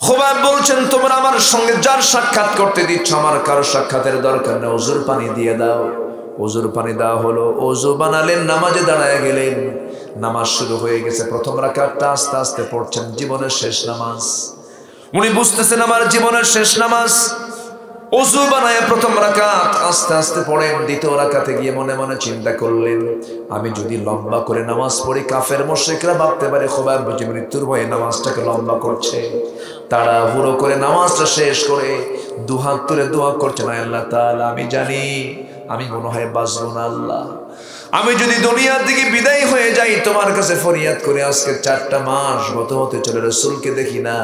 খুবাইব বলছেন, তোমরা আমার সঙ্গে যার সাক্ষাৎ করতে দিচ্ছ আমার কারো সাক্ষাতের দরকার নেই, ওযুর পানি দিয়ে দাও। ওযুর পানি দেওয়া হলো, ওযু বানালেন, নামাজে দাঁড়ায় গেলেন। নামাজ শুরু হয়ে গেছে। প্রথম রাকাতটা আস্তে আস্তে পড়ছেন, জীবনের শেষ নামাজ। উনি বুঝতেছেন আমার জীবনের শেষ নামাজ। ওযু বানায় প্রথম রাকাত আস্তে আস্তে পড়েন। দ্বিতীয় রাকাতে গিয়ে মনে মনে চিন্তা করলেন, আমি যদি লম্বা করে নামাজ পড়ি কাফের মুশরিকরা ভাবতে পারে খুবাইব বুঝি মৃত্যুর ভয়ে নামাজটাকে লম্বা করছে। তাড়াহুড়ো করে নামাজটা শেষ করে দুহাত তুলে দোয়া করছেন, আল্লাহ তাআলা আমি জানি আমি মনে হয় বাঁচবো না আল্লাহ, আমি যদি দুনিয়া থেকে বিদায় হয়ে যাই তোমার কাছে ফরিয়াদ করে, আজকে 4টা মাস গত হতে চলে রাসূলকে দেখি না,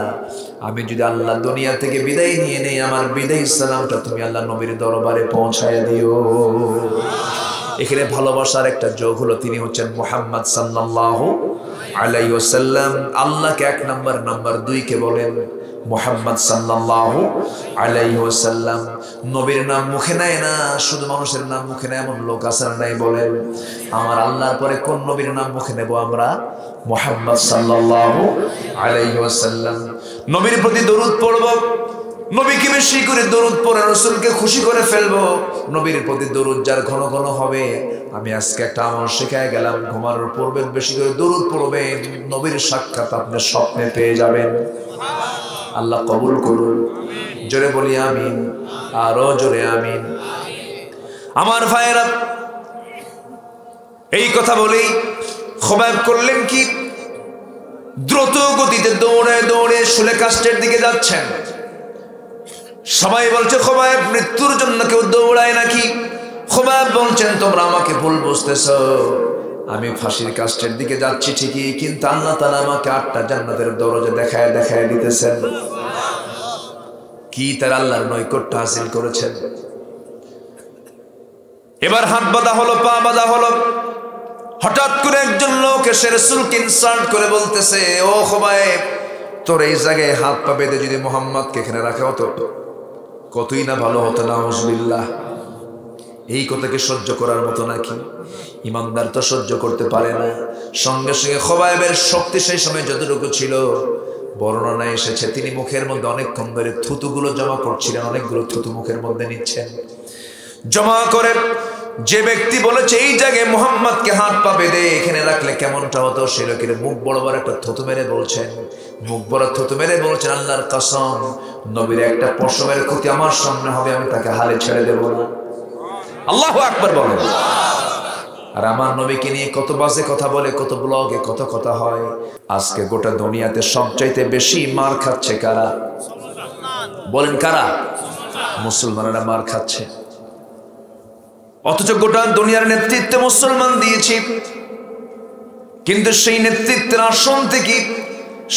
আমি যদি আল্লাহ দুনিয়া থেকে বিদায় নিয়ে নেই, আমার বিদায় সালামটা তুমি আল্লাহ নবীর দরবারে পৌঁছায় দিও। এখানে ভালোবাসার একটা যোগ হলো, তিনি হচ্ছেন মুহাম্মদ সাল্লাল্লাহু আলাইহি ওয়াসাল্লাম। আল্লাহকে 1 নাম্বার, নাম্বার 2 কে বলেন মুহাম্মদ সাল্লাল্লাহু আলাইহি ওয়াসাল্লাম। নবীর নাম মুখে নেয় না, শুধু মানুষের নাম মুখে নেয় এমন লোক আছে না নাই বলেন? আমার আল্লাহর পরে কোন নবীর নাম মুখে নেব আমরা? মুহাম্মদ সাল্লাল্লাহু আলাইহি ওয়াসাল্লাম। নবীর প্রতি দরুদ পড়ব, নবীকে বেশি করে দরুদ পড়ে রাসূলকে খুশি করে ফেলবো। নবীর প্রতি দরুদ যার ঘন ঘন হবে, আমি আজকে একটা আমল শিখায় গেলাম, ঘুমানোর পূর্বে বেশি করে দরুদ পড়বেন, নবীর সাক্ষাৎ আপনি স্বপ্নে পেয়ে যাবেন। আল্লাহ কবুল করুন। জোরে বলি আমিন, আরো জোরে আমিন। আমার ভাইয়েরা, এই কথা বলেই খুবাইব করলেন কি, দ্রুত গতিতে দৌড়ে দৌড়ে শুলে কাষ্টের দিকে যাচ্ছেন। সবাই বলছে খুবাইব মৃত্যুর জন্য কেউ দৌড়ায় নাকি? খুবাইব বলছেন, তোমরা আমাকে ভুল বুঝতেছ, আমি ফাঁসির কাষ্টের দিকে যাচ্ছি ঠিকই, কিন্তু আল্লাহ তাআলা আমাকে 8টা জান্নাতের দরজা দেখায় দেখায় দিতেছেন। কি তার আল্লাহর নৈকট্য হাসিল করেছেন। এবার হাত বাঁধা হলো, পা বাঁধা হলো। হঠাৎ করে একজন লোক এসে রাসূলকে ইনসাল্ট করে বলতেছে, ও খুবাইব, তোর এই জায়গায় হাত পা বেঁধে যদি মুহাম্মদকে এখানে রাখা হতো কতই না ভালো হতো। নাউজুবিল্লাহ। এই কথাকে সহ্য করার মতো নাকি? ইমানদার তো সহ্য করতে পারে না। সঙ্গে সঙ্গে খুবাইবের শক্তি সেই সময় যতটুকু ছিল, বর্ণনায় এসেছে তিনি মুখের মধ্যে অনেকক্ষণ ধরে থুতুগুলো জমা করছিলেন, অনেকগুলো থুতু মুখের মধ্যে নিচ্ছেন। জমা করে যে ব্যক্তি বলেছে এই জায়গায় মুহাম্মদকে হাত পা বেঁধে এখানে রাখলে কেমনটা হতো, সে লোকের মুখ বড় বড় একটা থুতু মেরে বলছেন, মুখ বড় থুতু মেরে বলছেন, আল্লাহর কসম, নবীর একটা পশমের ক্ষতি আমার সামনে হবে, আমি তাকে হালে ছেড়ে দেব না। আল্লাহু আকবার বলেন। আর আমার নবীকে নিয়ে কত বাজে কথা বলে, কত ব্লগে কত কথা হয়। আজকে গোটা দুনিয়াতে সবচাইতে বেশি মার খাচ্ছে কারা? বলেন কারা? মুসলমানেরা মার খাচ্ছে। অথচ গোটা দুনিয়ার নেতৃত্বে মুসলমান দিয়েছি, কিন্তু সেই নেতৃত্বের আসন থেকে,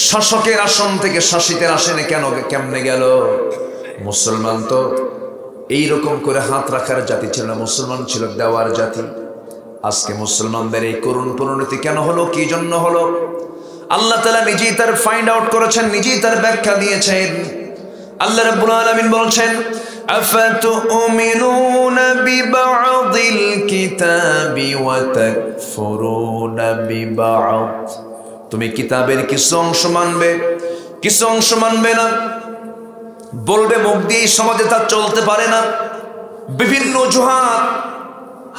শাসকের আসন থেকে শাসিতের আসনে কেমনে গেল? মুসলমান তো এইরকম করে হাত রাখার জাতি ছিল না, মুসলমান ছিল দেওয়ার জাতি। আজকে মুসলমানদের এই করুণ পরিণতি কেন হলো, কি জন্য হলো? আল্লাহ তাআলা নিজেই তার ফাইন্ড আউট করেছেন, নিজেই তার ব্যাখ্যা দিয়েছেন। আল্লাহ রাব্বুল আলামিন বলছেন, আফাতুমিনুনা বিবা'দিল কিতাবি ওয়া তাকফুরুনা বিবা'দ। তুমি কিতাবের কিছু অংশ মানবে, কিছু অংশ মানবে না। বলবে মুখ দিয়ে সমাজে তা চলতে পারে না, বিভিন্ন অজুহাত।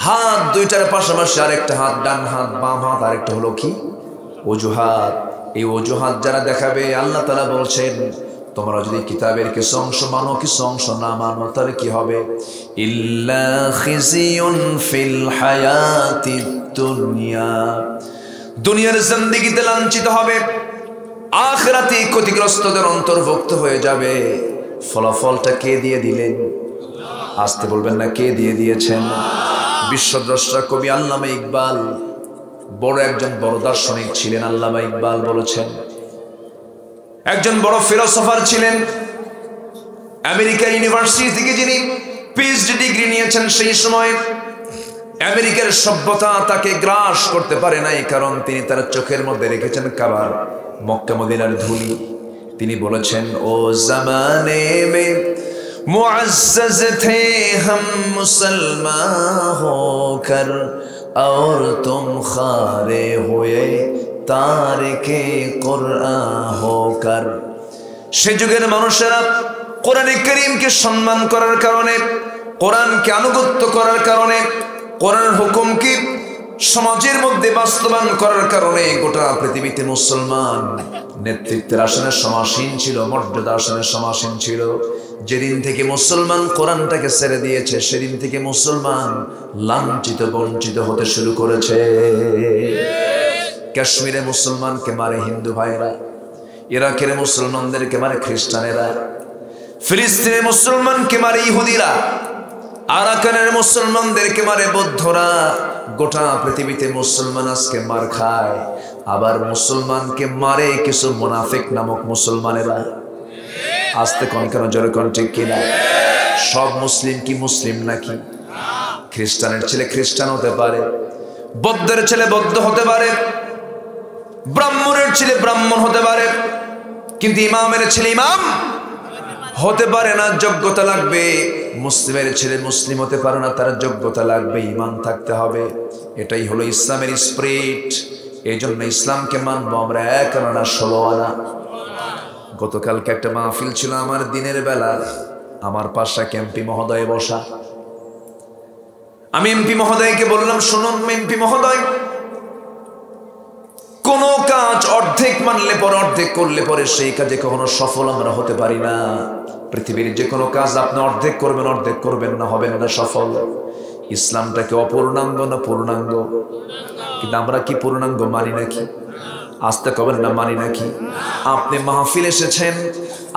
হাত দুইটার পাশাপাশি আরেকটা হাত, ডান হাত বাম হাত, আরেকটা হলো কি অজুহাত। এই অজুহাত যারা দেখাবে, আল্লাহ তাআলা বলছেন, তোমরা যদি কিতাবের কিছু অংশ মানো, কিছু অংশ না মানো, তাহলে কি হবে? ইল্লা খিজিয়ুন ফিল হায়াতিদ দুনিয়া, দুনিয়ার জিন্দেগিতে লাঞ্ছিত হবে, আখিরাতে ক্ষতিগ্রস্তদের অন্তর্ভুক্ত হয়ে যাবে। ফলাফলটা কে দিয়ে দিলেন? আসতে বলবেন না, কে দিয়ে দিয়েছেন? বিশ্বদ্রষ্টা কবি আল্লামা ইকবাল, বড় একজন বড় দার্শনিক ছিলেন। আল্লামা ইকবাল বলেছেন, একজন বড় ফিলোসফার ছিলেন। আমেরিকা ইউনিভার্সিটি থেকে যিনি পিএইচডি ডিগ্রি নিয়েছেন, সেই সময় আমেরিকার সভ্যতা তাকে গ্রাস করতে পারে নাই, কারণ তিনি তার চোখের মধ্যে রেখেছেন কাবার, মক্কা মদিনার ধুলি। তিনি বলেছেন, ও জামানে মে মুআজ্জাজ থে হাম মুসলমান হোকর, और तुम खारे हुए तारिके कुरआन होकर। সে যুগের মানুষেরা কোরআনে কারীমকে সম্মান করার কারণে, কোরআনকে আনুগত্য করার কারণে, কোরআনের হুকুমকে সমাজের মধ্যে বাস্তবায়ন করার কারণে গোটা পৃথিবীতে মুসলমান নেতৃত্বের আসনে সমাসীন ছিল, মর্যাদা আসনে সমাসীন ছিল। যেদিন থেকে মুসলমান কোরআনটাকে ছেড়ে দিয়েছে, সেদিন থেকে মুসলমান লাঞ্ছিত বঞ্চিত হতে শুরু করেছে। কাশ্মীরে মুসলমানকে মারে হিন্দু ভাইরা, ইরাকের মুসলমানদেরকে মারে খ্রিস্টানেরা, ফিলিস্তিনের মুসলমানকে মারে ইহুদিরা, আরাকানের মুসলমানদেরকে মারে বৌদ্ধরা। গোটা পৃথিবীতে মুসলমান আজকে মার খায়। আবার মুসলমানকে মারে কিছু মুনাফিক নামক মুসলমানেরা। আস্তে কোন কেন, জোরে কোন, ঠিক কিনা? সব মুসলিম কি মুসলিম নাকি? খ্রিস্টানের ছেলে খ্রিস্টান হতে পারে, বৌদ্ধের ছেলে বৌদ্ধ হতে পারে, ব্রাহ্মণের ছেলে ব্রাহ্মণ হতে পারে, কিন্তু ইমামের ছেলে ইমাম হতে পারে না। যোগ্যতা লাগবে। মুসলিমের ছেলে মুসলিম হতে পারে না, তার যোগ্যতা লাগবে, ঈমান থাকতে হবে। এটাই হলো ইসলামের স্পিরিট। এই জন্য ইসলামকে মানবো আমরা 1 আনা 16 আনা। গতকালকে একটা মাহফিল ছিল আমার দিনের বেলা, আমার পাশে এমপি মহোদয় বসা। আমি এমপি মহোদয়কে বললাম, শুনুন এমপি মহোদয়, কোন কাজ অর্ধেক মানলে পরে, অর্ধেক করলে পরে সেই কাজে কখনো সফল আমরা হতে পারি না। পৃথিবীর যে কোনো কাজ আপনি অর্ধেক করবেন, অর্ধেক করবেন না, হবেন না সফল। ইসলামটাকে অপূর্ণাঙ্গ না পূর্ণাঙ্গ? কিন্তু আমরা কি পূর্ণাঙ্গ মানি নাকি? আস্তে কবেন না, মানি নাকি? আপনি মাহফিল এসেছেন,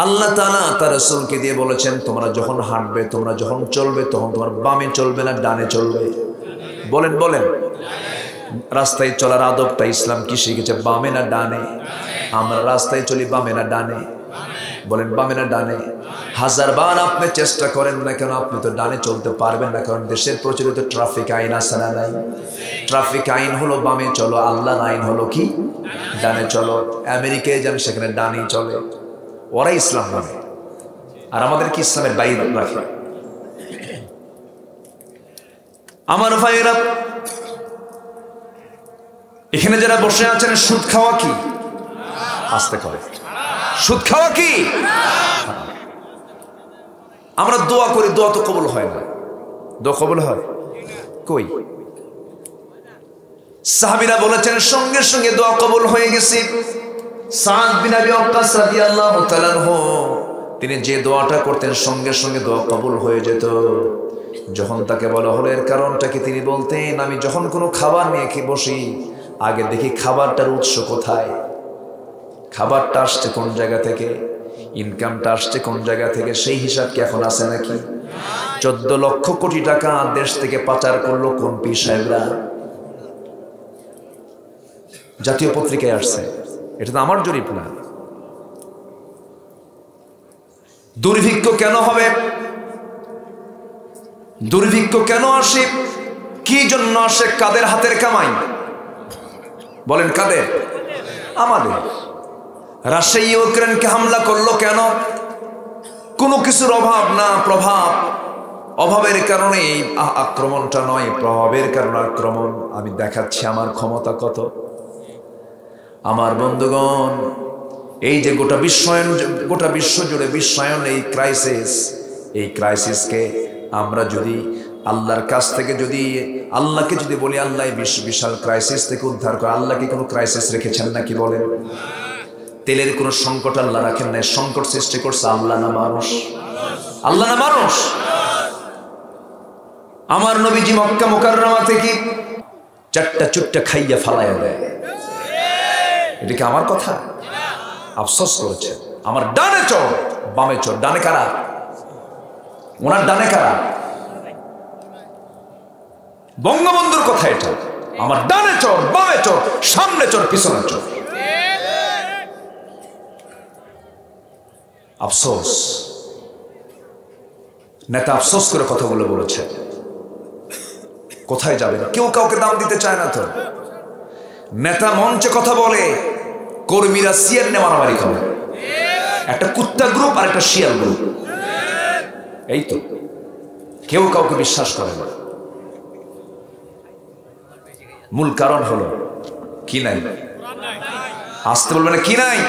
আল্লাহ তাআলা তার রাসূলকে দিয়ে বলেছেন, তোমরা যখন হাঁটবে, তোমরা যখন চলবে, তখন তোমার বামে চলবে না ডানে চলবে? বলেন বলেন। রাস্তায় চলার আদবটা ইসলাম কি শিখেছে? বামে না ডানে? আমরা রাস্তায় চলি বামে না ডানে? বলেন বামে না ডানে? 1000 বার আপনি চেষ্টা করেন না কেন, আপনি তো ডানে চলতে পারবেন না। কারণ দেশের প্রচলিত ট্রাফিক আইন আছে না নাই? ট্রাফিক আইন হলো বামে চলো, আল্লাহর আইন হলো কি? ডানে চলো। আমেরিকায় যান, সেখানে ডানেই চলে। ওরা ইসলাম মানে, আর আমাদের কি ইসলামের বাইরে রাখে। আমার ভাইয়েরা, এখানে যারা বসে আছেন, সুদ খাওয়া কি? আস্তে করে, সুদ খাওয়া কি? আমরা দোয়া করি, দোয়া তো কবুল হয় না। দোয়া কবুল হয় কই? সাহাবীরা বলেছেন সঙ্গে সঙ্গে দোয়া কবুল হয়ে গেছে। সাদ বিন আবি ওয়াক্কাস রাদিয়াল্লাহু তাআলা আনহু, তিনি যে দোয়াটা করতেন সঙ্গে সঙ্গে দোয়া কবুল হয়ে যেত। যখন তাকে বলা হলো এর কারণটা কি, তিনি বলতেন, আমি যখন কোনো খাবার নিয়ে খেয়ে বসি, আগে দেখি খাবারটার উৎস কোথায়, খাবারটা আসছে কোন জায়গা থেকে, ইনকামটা আসছে কোন জায়গা থেকে, সেই হিসাব কি এখন আছে নাকি? 14 লক্ষ কোটি টাকা দেশ থেকে পাচার করলো কোন পীর সাহেবরা? জাতীয় পত্রিকায় আসছে। এটা তো আমার জরিপ না। দুর্ভিক্ষ কেন হবে? দুর্ভিক্ষ কেন আসে? কি জন্য আসে? কাদের হাতের কামাই? বলেন কাদের? আমাদের। রাশিয়া ইউক্রেনকে হামলা করলো কেন? কোনো কিছুর অভাব না, প্রভাব। অভাবের কারণে এই আক্রমণটা নয়, প্রভাবের কারণে আক্রমণ। আমি দেখাচ্ছি আমার ক্ষমতা কত। আমার বন্ধুগণ, এই যে গোটা বিশ্ব জুড়ে বিশ্বায়ন, এই ক্রাইসিসকে আমরা যদি আল্লাহর কাছ থেকে, যদি আল্লাহকে যদি বলি, আল্লাহ বিশাল ক্রাইসিস থেকে উদ্ধার করে, আল্লাহকে কোনো ক্রাইসিস রেখেছেন নাকি বলেন? তেলের কোনো সংকট আল্লাহ রাখেন নাই। সংকট সৃষ্টি করছে আল্লাহ না মানুষ? আল্লাহ না মানুষ? আমার নবীজি মক্কা মুকাররমা থেকে 4টা চুট্টা খাইয়া ফালাইয়া দেয়। এটা কি আমার কথা? আফসোস করেছে। আমার ডানে চোর, বামে চোর। ডানে কারা? ওনার ডানে কারা? বঙ্গবন্ধুর কথা এটা। আমার ডানে চোর, বামে চোর, সামনে চোর, পিছনে চোর। আফসোস। নেতা আফসোস করে কথাগুলো বলেছে। কোথায় যাবেন? কেউ কাউকে দাম দিতে চায় না তো। নেতা মঞ্চে কথা বলে, কর্মীরা সিয়ার নিয়ে মারামারি করে। একটা কুত্তা গ্রুপ আর একটা শিয়াল গ্রুপ। এই তো, কেউ কাউকে বিশ্বাস করে না। মূল কারণ হলো কি নাই? আসতে বলবে না, কি নাই?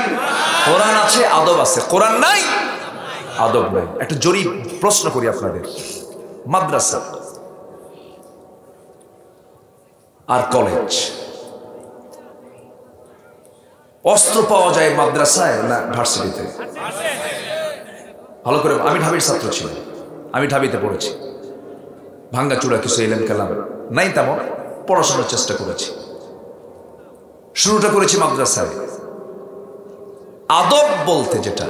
কোরআন আছে, আদব আছে। কোরআন নাই, আদব নাই। একটা জরিপ প্রশ্ন করি আপনাদের, মাদ্রাসা আর কলেজ, অস্ত্র পাওয়া যায় মাদ্রাসায় না ভার্সিটিতে? ভালো করে, আমি ঢাবির ছাত্র ছিলাম, আমি ঢাবিতে পড়েছি। ভাঙ্গাচুরা কিছু এলেম কালাম নাই, তেমন পড়াশোনার চেষ্টা করেছি। শুরুটা করেছি মাদ্রাসায়। আদব বলতে যেটা,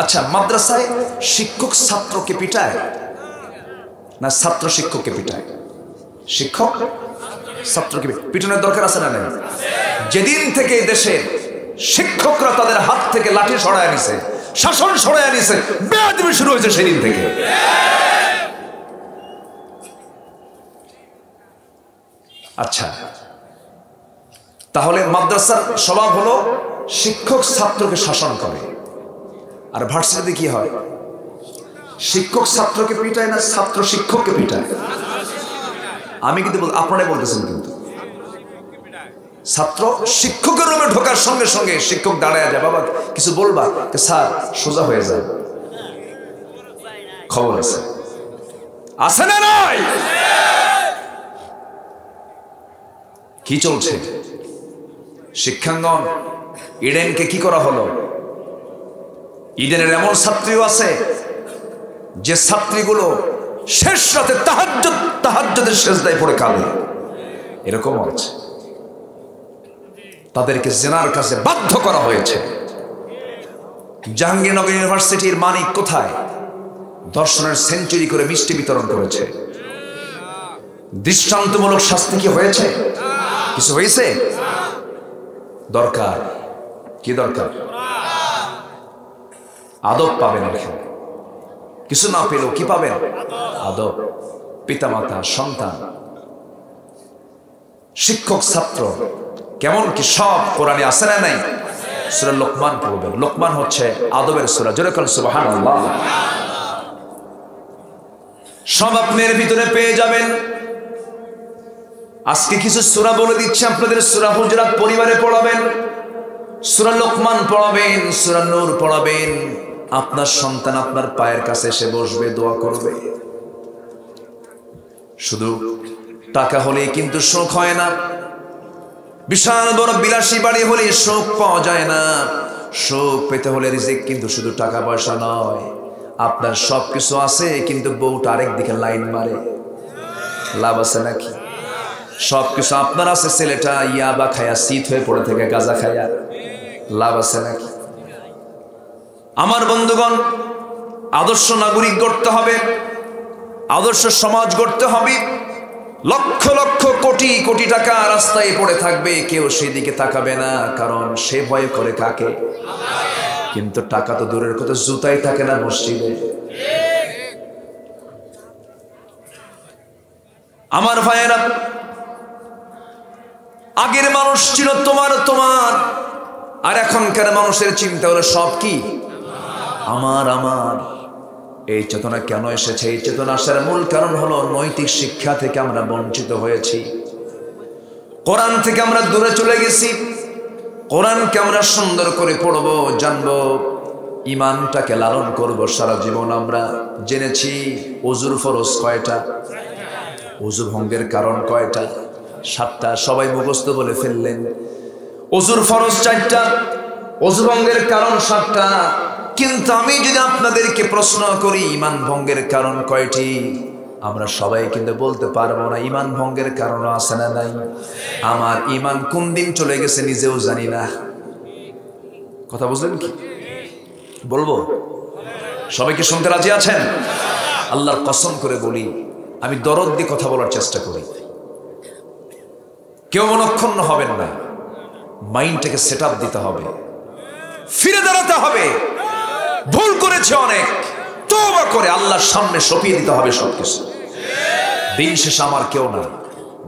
আচ্ছা মাদ্রাসায় শিক্ষক ছাত্রকে পিটায় না ছাত্র শিক্ষককে পিটায়? শিক্ষক ছাত্রকে পিটনের দরকার আছে না নেই? যেদিন থেকে দেশের শিক্ষকরা তাদের হাত থেকে লাঠি সরায় নিছে, শাসন সরায় নিছে, বেয়াদবি শুরু হয়েছে সেদিন থেকে। আচ্ছা, তাহলে মাদ্রাসার স্বভাব হলো শিক্ষক ছাত্রকে শাসন করে, আর ভার্সিটিতে কি হয়? শিক্ষক ছাত্রকে পিটায় না ছাত্র শিক্ষককে পিটায়? আমি কিন্তু আপনারাই বলতেছেন, কিন্তু ছাত্র শিক্ষকের রুমে ঢোকার সঙ্গে সঙ্গে শিক্ষক দাঁড়ায় যায়, বাবা কিছু বলবা? স্যার সোজা হয়ে যায়। খবর আছে, আছে না নাই? কি চলছে? শিক্ষাঙ্গন ইডেনকে কি করা হলো? ইডেনের এমন ছাত্রীও আছে যে ছাত্রীগুলো শেষ রাতে তাহাজ্জুদের সেজদায় পড়ে কাঁদে, এরকম আছে। তাদেরকে জেনার কাছে বাধ্য করা হয়েছে। জাহাঙ্গীরনগর ইউনিভার্সিটির মানিক কোথায় দর্শনের সেঞ্চুরি করে মিষ্টি বিতরণ করেছে। দৃষ্টান্তমূলক শাস্তি কি হয়েছে? কিছু হয়েছে? দরকার কি? দরকার আদব পাবেন এখানে। কিছু না পেলেও কি পাবেন? আদব। পিতামাতা, সন্তান, শিক্ষক, ছাত্র, কেমন কি সব কোরআনে আছে না নাই? সূরা লোকমান পড়বেন। লোকমান হচ্ছে আদবের সূরা। জোরে বলেন সুবহানাল্লাহ। সব আপনার ভিতরে পেয়ে যাবেন। আজকে কিছু সূরা বলে দিচ্ছি আপনাদের। সূরা হুজুরাত পরিবারে পড়াবেন, সূরা লোকমান পড়াবেন, সূরা নূর পড়াবেন। আপনার সন্তান আপনার পায়ের কাছে এসে বসবে, দোয়া করবে। শুধু টাকা হলেই কিন্তু সুখ হয় না। বিশাল বড় বিলাসী বাড়ি হলে সুখ পাওয়া যায় না। সুখ পেতে হলে রিজিক কিন্তু শুধু টাকা পয়সা নয়। আপনার সবকিছু আছে কিন্তু বউটা আরেক দিকে লাইন মারে, লাভ আছে নাকি? সবকিছু আপনার আছে, ছেলেটা ইয়াবা খায়া শীত হয়ে পড়ে থেকে গাঁজা খায়া, লাভ আছে নাকি? আমার বন্ধুগণ, আদর্শ নাগরিক গড়তে হবে, আদর্শ সমাজ গড়তে হবে। লক্ষ লক্ষ কোটি কোটি টাকা রাস্তায় পড়ে থাকবে, কেউ সেদিকে তাকাবে না, কারণ সে ভয় করে কাকে? কিন্তু টাকা তো দূরের কথা, জুতাই থাকে না মসজিদে। আমার ভাইয়েরা, আগের মানুষ ছিল তোমার তোমার, আর এখনকার মানুষের চিন্তা হলো সব কি আমার আমার। এই চেতনা কেন এসেছে? এই চেতনা আসার মূল কারণ হলো নৈতিক শিক্ষা থেকে আমরা বঞ্চিত হয়েছি। কোরআন থেকে আমরা দূরে চলে গেছি। কোরআনকে আমরা সুন্দর করে পড়বো, জানবো, ইমানটাকে লালন করব সারা জীবন। আমরা জেনেছি ওযুর ফরজ কয়টা, ওযু ভঙ্গের কারণ কয়টা? 7টা। সবাই মুখস্থ বলে ফেললেন। ওযুর ফরজ 4টা, ওযু ভঙ্গের কারণ 7টা। কিন্তু আমি যদি আপনাদেরকে প্রশ্ন করি ইমান ভঙ্গের কারণ কয়টি, আমরা সবাই কিন্তু বলতে পারবো না। ইমান ভঙ্গের কারণ আছে না নাই? আমার ইমান কোন দিন চলে গেছে নিজেও জানি না। কথা বুঝলেন কি? বলবো? সবাইকে শুনতে রাজি আছেন? আল্লাহর কসম করে বলি, আমি দরদ দিয়ে কথা বলার চেষ্টা করি। কেউ মনক্ষুণ্ণ হবেন না। মাইন্ডটাকে সেট আপ দিতে হবে, ফিরে দাঁড়াতে হবে। ভুল করেছে অনেক, তওবা করে আল্লাহর সামনে সঁপিয়ে দিতে হবে সবকিছু। দিন শেষে আমার কেউ না,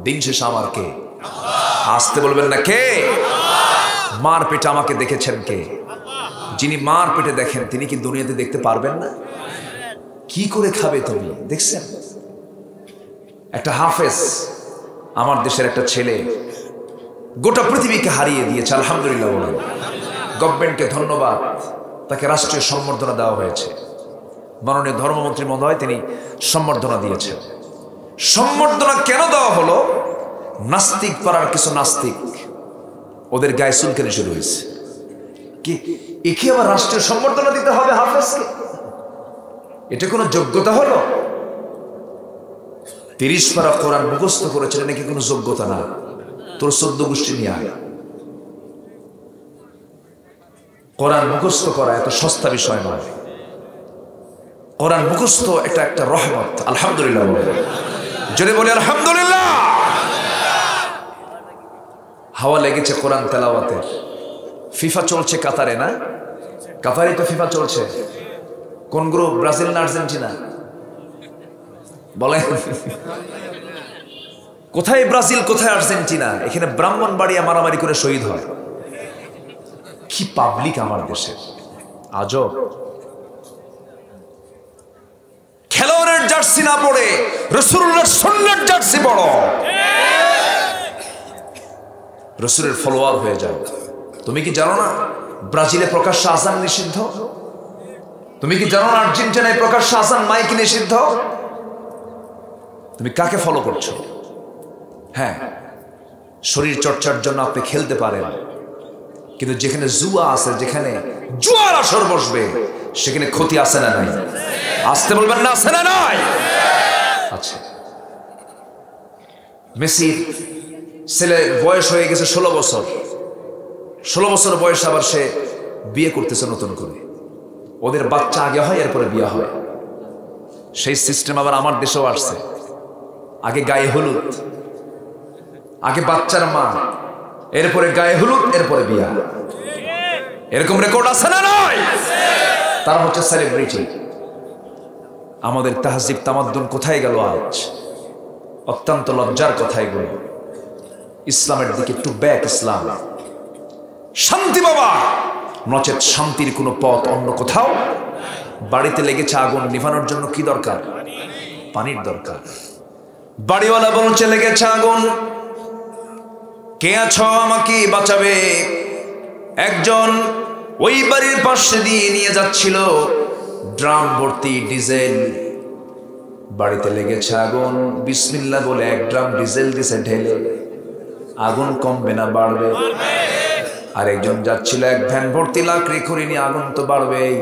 দিন শেষে আমার কে? আসতে বলবেন না কে? মার পেটে আমাকে দেখেছেন কে? যিনি মার পেটে দেখেন তিনি কি দুনিয়াতে দেখতে পারবেন না? কি করে খাবে তুমি? দেখছেন একটা হাফেজ, আমার দেশের একটা ছেলে গোটা পৃথিবীকে হারিয়ে দিয়েছে, আলহামদুলিল্লাহ বলেন। গভর্নমেন্টকে ধন্যবাদ, তাকে রাষ্ট্রীয় সম্বর্ধনা দেওয়া হয়েছে। মাননীয় ধর্মমন্ত্রী মহোদয় তিনি সম্বর্ধনা দিয়েছেন। সম্বর্ধনা কেন দেওয়া হলো? নাস্তিক পাড়ার কিছু নাস্তিক ওদের গায়ে চুলকানি শুরু হয়েছে, কি একে আবার রাষ্ট্রীয় সম্বর্ধনা দিতে হবে হাফেজকে? এটা কোনো যোগ্যতা হলো? 30 পারা কোরআন মুখস্থ করেছেন, নাকি কোনো যোগ্যতা না? তোর 14 গোষ্ঠী নিয়ে আয়। কোরআন মুখস্থ করা এত সস্তা বিষয় নয়। কোরআন মুখস্থ এটা একটা রহমত। আলহামদুলিল্লাহ বলে, যদি বলি আলহামদুলিল্লাহ। হাওয়া লেগেছে কোরআন তেলাওয়াতের। ফিফা চলছে কাতারে, না? কাতারে তো ফিফা চলছে। কোন গ্রুপ, ব্রাজিল না আর্জেন্টিনা? বলে কোথায় ব্রাজিল কোথায় আর্জেন্টিনা? এখানে ব্রাহ্মণবাড়িয়া মারামারি করে শহীদ হয়। কি পাবলিক আমার দেশে, আজব। খেলোয়াড়ের জার্সি না পড়ে রাসূলুল্লাহর সুন্নাত জার্সি পড়ো, রাসূলের ফলোয়ার হয়ে যাও। তুমি কি জানো না ব্রাজিলে প্রকাশ্য আযান নিষিদ্ধ? তুমি কি জানো না আর্জেন্টিনায় প্রকাশ্য আযান মাইক নিষিদ্ধ? তুমি কাকে ফলো করছো? হ্যাঁ, শরীর চর্চার জন্য আপনি খেলতে পারেন, কিন্তু যেখানে জুয়া আছে, যেখানে জুয়ার আসর বসবে, সেখানে ক্ষতি আছে না নাই? আসতে বলবেন না, আছে না নাই? আচ্ছা, মেসির ছেলে বয়স হয়ে গেছে 16 বছর। 16 বছর বয়স, আবার সে বিয়ে করতেছে নতুন করে। ওদের বাচ্চা আগে হয়, এরপরে বিয়ে হয়। সেই সিস্টেম আবার আমার দেশেও আসছে। আগে গায়ে হলুদ, আগে বাচ্চার মা, এরপরে গায়ে হলুদ, এরপরে বিয়া। এরকম রেকর্ড আছে না নয়? তারা হচ্ছে সেলিব্রিটি। আমাদের তাহজিব তামাদ্দুন কোথায় গেল আজ? অত্যন্ত লজ্জার কথা এগুলো। ইসলামের দিকে একটু ব্যাক। ইসলাম শান্তি বাবা, নচেত শান্তির কোনো পথ অন্য কোথাও। বাড়িতে লেগেছে আগুন, নিভানোর জন্য কি দরকার? পানির দরকার। বাড়িওয়ালা বলছে লেগেছে আগুন, কে আছো আমাকে বাঁচাবে? একজন ওই বাড়ির পাশে দিয়ে নিয়ে যাচ্ছিল ড্রাম ভর্তি ডিজেল। বাড়িতে লেগেছে আগুন, বিসমিল্লাহ বলে 1 ড্রাম ডিজেল দিছে ঢেলে। আগুন কমবে না বাড়বে? আরেকজন যাচ্ছিল 1 ভ্যান ভর্তি লাকড়ি খড়ি নিয়ে। আগুন তো বাড়বেই,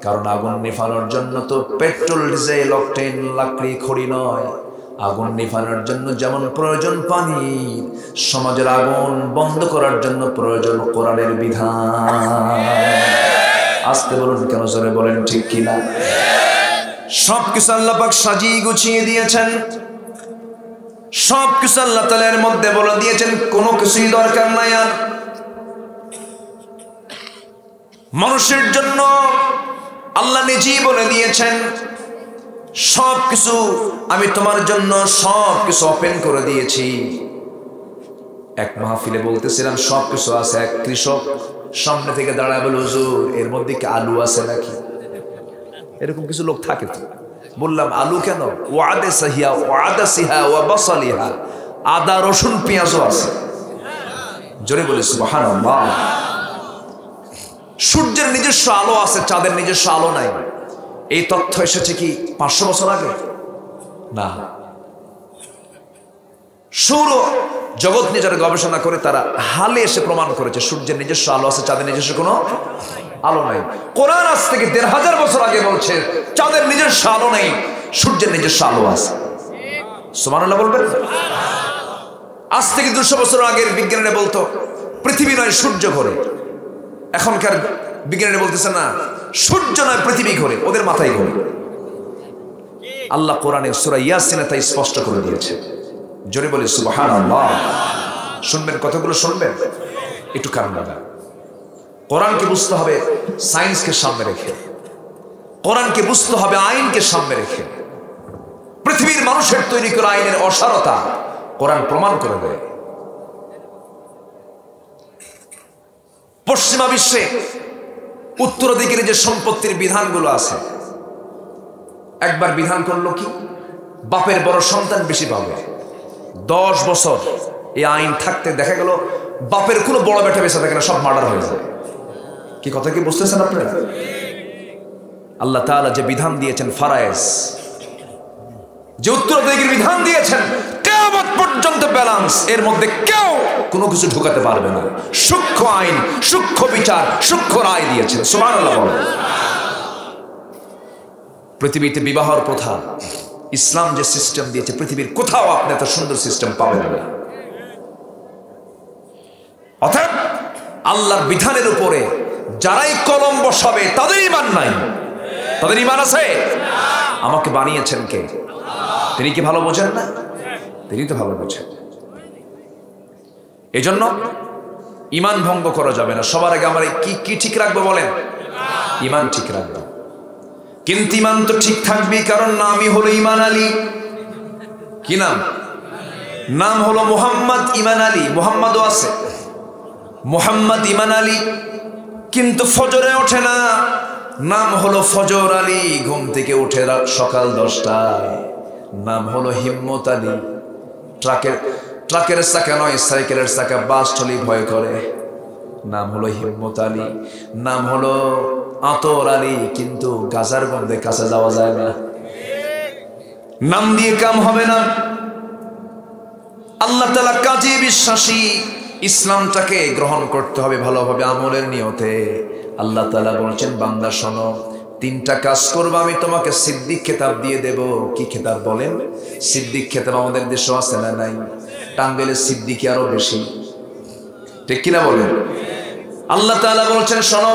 কারণ আগুন নিভানোর জন্য তো পেট্রোল ডিজেল অকটেন লাকড়ি খড়ি নয়। আগুন নিভানোর জন্য যেমন প্রয়োজন পানি, সমাজের আগুন বন্ধ করার জন্য প্রয়োজন কোরআনের বিধান। আস্তে বলুন, কেন জোরে বলেন ঠিক কিনা? সবকিছু আল্লাহ পাক সাজিয়ে গুছিয়ে দিয়েছেন। সবকিছু আল্লাহ তাআলা এর মধ্যে বলে দিয়েছেন, কোনো কিছুই দরকার নাই আর। মানুষের জন্য আল্লাহ নিজেই বলে দিয়েছেন, সবকিছু আমি তোমার জন্য সবকিছু ওপেন করে দিয়েছি। এক মাহফিলে বলতেছিলাম সবকিছু আছে। এক কৃষক সামনে থেকে দাঁড়ায় বলে, হুজুর এর মধ্যে কি আলু আছে নাকি? এরকম কিছু লোক থাকে তো। বললাম আলু কেন? ওয়াদাসিহা ওয়াদাসিহা ওয়া বাসালিহা, আদা রসুন পেঁয়াজও আছে। জোরে বলে সুবহানাল্লাহ। সূর্যের নিজস্ব আলো আছে, চাঁদের নিজস্ব আলো নাই। এই তথ্য এসেছে কি 500 বছর আগে? না। সৌর জগৎ নিজের গবেষণা করে তারা হালে এসে প্রমাণ করেছে সূর্যের নিজস্ব আলো আছে, চাঁদের নিজস্ব কোনো আলো নাই। কোরআন আজ থেকে 1500 বছর আগে বলছে চাঁদের নিজস্ব আলো নেই, সূর্যের নিজস্ব আলো আছে। সুবহানাল্লাহ বলবেন? আজ থেকে 200 বছর আগের বিজ্ঞানীরা বলতো পৃথিবী নয় সূর্য ঘোরে। এখনকার বিজ্ঞানীরা বলতেছে না, সূর্য নয় পৃথিবী ঘোরে, ওদের মাথায় ঘোরে। আল্লাহ কোরআনে সূরা ইয়াসিনে তাই স্পষ্ট করে দিয়েছে। জোরে বলি সুবহানাল্লাহ। শুনবেন, কথাগুলো শুনবেন, একটু কান লাগান। কোরআনকে বুঝতে হবে সায়েন্সকে সামনে রেখে, কোরআনকে বুঝতে হবে আইনকে সামনে রেখে। পৃথিবীর মানুষের তৈরি করা আইনের অসারতা কোরআন প্রমাণ করে দেয়। পশ্চিমা বিশ্বে উত্তরাধিকারী যে সম্পত্তির বিধানগুলো আছে, একবার বিধান করলো কি, বাপের বড় সন্তান বেশি পাবে। 10 বছর এই আইন থাকতে দেখা গেল বাপের কোনো বড় বেটা বেঁচে থাকে না, সব মার্ডার হয়ে যায়। কি কথা কি বুঝতেছেন আপনারা? আল্লাহ তাআলা যে বিধান দিয়েছেন ফারায়েজ, যে উত্তরাধিকারীর বিধান দিয়েছেন, কিয়ামত পর্যন্ত ব্যালেন্স, এর মধ্যে কেউ কোনো কিছু ঢোকাতে পারবে না। সূক্ষ্ম আইন, সূক্ষ্ম বিচার, সূক্ষ্ম রায় দিয়েছেন। সুবহানাল্লাহ। পৃথিবীতে বিবাহর প্রথা, ইসলাম যে সিস্টেম দিয়েছে, পৃথিবীর কোথাও আপনি এত সুন্দর সিস্টেম পাবেন না। অর্থাৎ আল্লাহর বিধানের উপরে যারাই কলম বসাবে তাদের ঈমান নাই। তাদের ঈমান আছে? আমাকে বানিয়েছেন কে? তিনি কি ভালো বোঝেন না? তিনি তো ভালো বোঝেন। এজন্য ঈমান ভঙ্গ করা যাবে না। সবার আগে আমরা কি ঠিক রাখবো বলেন? ঈমান ঠিক রাখবো। কিন্তু ঈমান তো ঠিক থাকবেই, কারণ নামই হলো ঈমান আলী। কি নাম? নাম হলো মুহাম্মদ ঈমান আলী। মুহাম্মদও আছে, মুহাম্মদ ঈমান আলী, কিন্তু ফজরে ওঠে না। নাম হলো ফজর আলী, ঘুম থেকে উঠে সকাল 10টায়। নাম হলো হিম্মত আলী, ট্রাকের চাকা নয়, সাইকেলের চাকা, বাস চলি ভয় করে। নাম হলো হিম্মত আলী। নাম হলো আতর আলী, কিন্তু গাজার গন্ধে কাছে যাওয়া যায় না। নাম দিয়ে কাম হবে না। আল্লাহ তাআলা কাজে বিশ্বাসী। ইসলামটাকে গ্রহণ করতে হবে ভালোভাবে, আমলের নিয়তে। আল্লাহ তাআলা বলছেন, বান্দা শোনো, 3টা কাজ করবে, আমি তোমাকে সিদ্দিক খেতাব দিয়ে দেব। কি খেতাব বলেন? সিদ্দিক খেতাব আমাদের দেশে আছে না নাই? টাঙ্গাইলের সিদ্দিকি আরো বেশি, ঠিক কিনা বলেন? আল্লাহ তাআলা বলছেন, শোনো,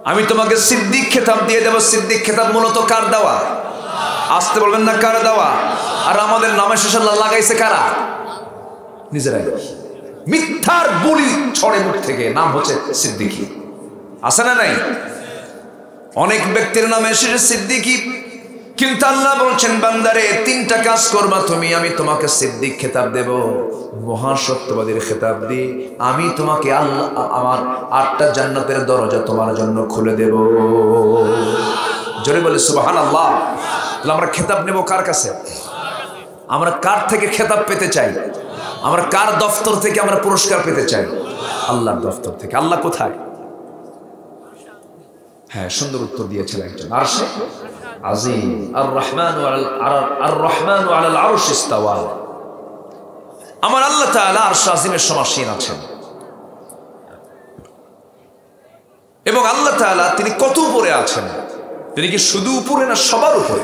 আমি তোমাকে সিদ্দিক খেতাব দিয়ে দেব। সিদ্দিক খেতাব মূলত কার দেওয়া? আসতে বলবেন না, কার দেওয়া? আর আমাদের নামে শেষে লাগাইছে কারা? নিজেরাই। মিথ্যার বলি ছড়ে মুখ থেকে, নাম হচ্ছে সিদ্দিকি। আছে না নাই? অনেক ব্যক্তির নামে এসেছে সিদ্দিকি, কিন্তু আল্লাহ বলছেন, বান্দারে 3টা কাজ করবা তুমি, আমি তোমাকে সিদ্দিক খেতাব দেব। মহাসত্যবাদীর খেতাব দিয়ে আমি তোমাকে আল্লাহ আমার 8টা জান্নাতের দরজা তোমার জন্য খুলে দেব। জোরে বলে সুবহানাল্লাহ। তাহলে আমরা খেতাব নেব কার কাছে? আমরা কার থেকে খেতাব পেতে চাই? আমরা কার দফতর থেকে আমরা পুরস্কার পেতে চাই? আল্লাহর দফতর থেকে। আল্লাহ কোথায়? হ্যাঁ, সুন্দর উত্তর দিয়েছেন একজন। আরশে আজিম। আর রহমানু আলাল আরশি ইস্তাওয়া। আমার আল্লাহ তাআলা আরশে আজিমের সমাসীন আছেন। এবং আল্লাহ তাআলা তিনি কত উপরে আছেন? তিনি কি শুধু উপরে না সবার উপরে?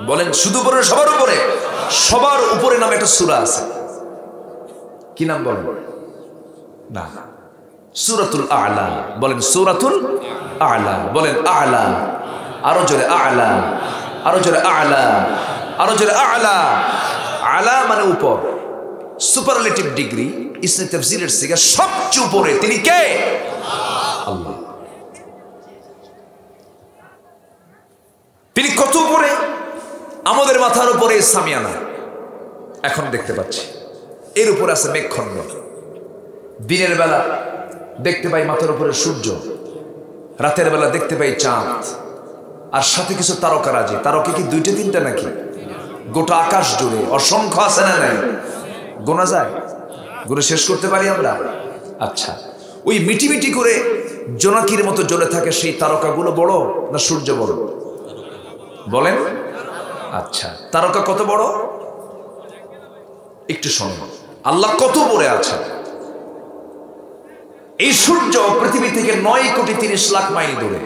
বলেন, শুধু উপরে না সবার উপরে? সবার উপরে নামে একটা সূরা আছে। কি নাম বলেন? না, সূরাতুল আ'লা। বলেন সূরাতুল আ'লা। বলেন আ'লা। আরো জোরে আ'লা, আরো জোরে আ'লা, আরো জোরে আ'লা। আ'লা মানে উপর, সুপারলেটিভ ডিগ্রি। ইসনে তাফসীরের সিগা সবচেয়ে উপরে। তিনি কে? আল্লাহ। তিনি কত উপরে? আমাদের মাথার উপরে সামিয়ানা এখন দেখতে পাচ্ছি, এর উপরে আছে মেঘখণ্ড। দিনের বেলা দেখতে পাই মাথার উপরে সূর্য, রাতের বেলা দেখতে পাই চাঁদ, আর সাথে কিছু তারকারাজি। তারকা কি 2টা 3টা নাকি? গোটা আকাশ জুড়ে অসংখ্য আছে না নাই? গোনা যায়? গুনে শেষ করতে পারি আমরা? আচ্ছা, ওই মিটিমিটি করে জোনাকির মতো জ্বলে থাকে সেই তারকাগুলো বড় না সূর্য বড়? বলেন। আচ্ছা, তারকা কত বড়? একটু শোনো, আল্লাহ কত উপরে আছেন। এই সূর্য পৃথিবী থেকে 9,30,00,000 মাইল দূরে।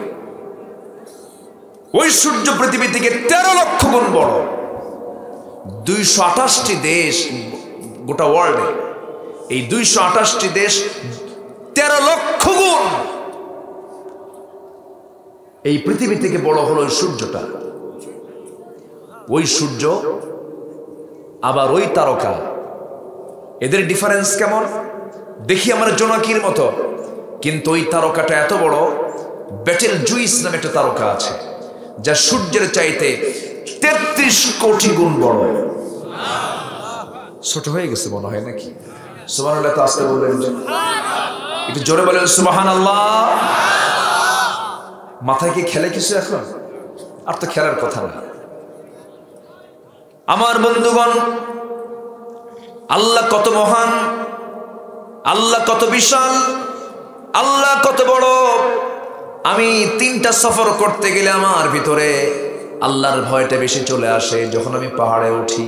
ওই সূর্য পৃথিবী থেকে 13 লক্ষ গুণ বড়। 228টি দেশ গোটা ওয়ার্ল্ডে। এই 228টি দেশ 13 লক্ষ গুণ এই পৃথিবী থেকে বড় হলো ওই সূর্যটা। ওই সূর্য আবার ওই তারকা, এদের ডিফারেন্স কেমন? দেখি আমরা জোনাকির মতো, কিন্তু ওই তারকাটা এত বড়। বেটেল জুইস নামে একটা তারকা আছে, যা সূর্যের চাইতে 33 কোটি গুণ বড়। ছোট হয়ে গেছে মনে হয় নাকি? সুবহানাল্লাহ। তো আসতে বললেন, একটু জোরে বলেন সুবহানাল্লাহ। মাথায় কি খেলে কিছু এখন? আর তো খেলার কথা না। আমার বন্ধুগণ, আল্লাহ কত মহান, আল্লাহ কত বিশাল, আল্লাহ কত বড়। আমি 3টা সফর করতে গেলে আমার ভিতরে আল্লাহর ভয়টা বেশি চলে আসে। যখন আমি পাহাড়ে উঠি,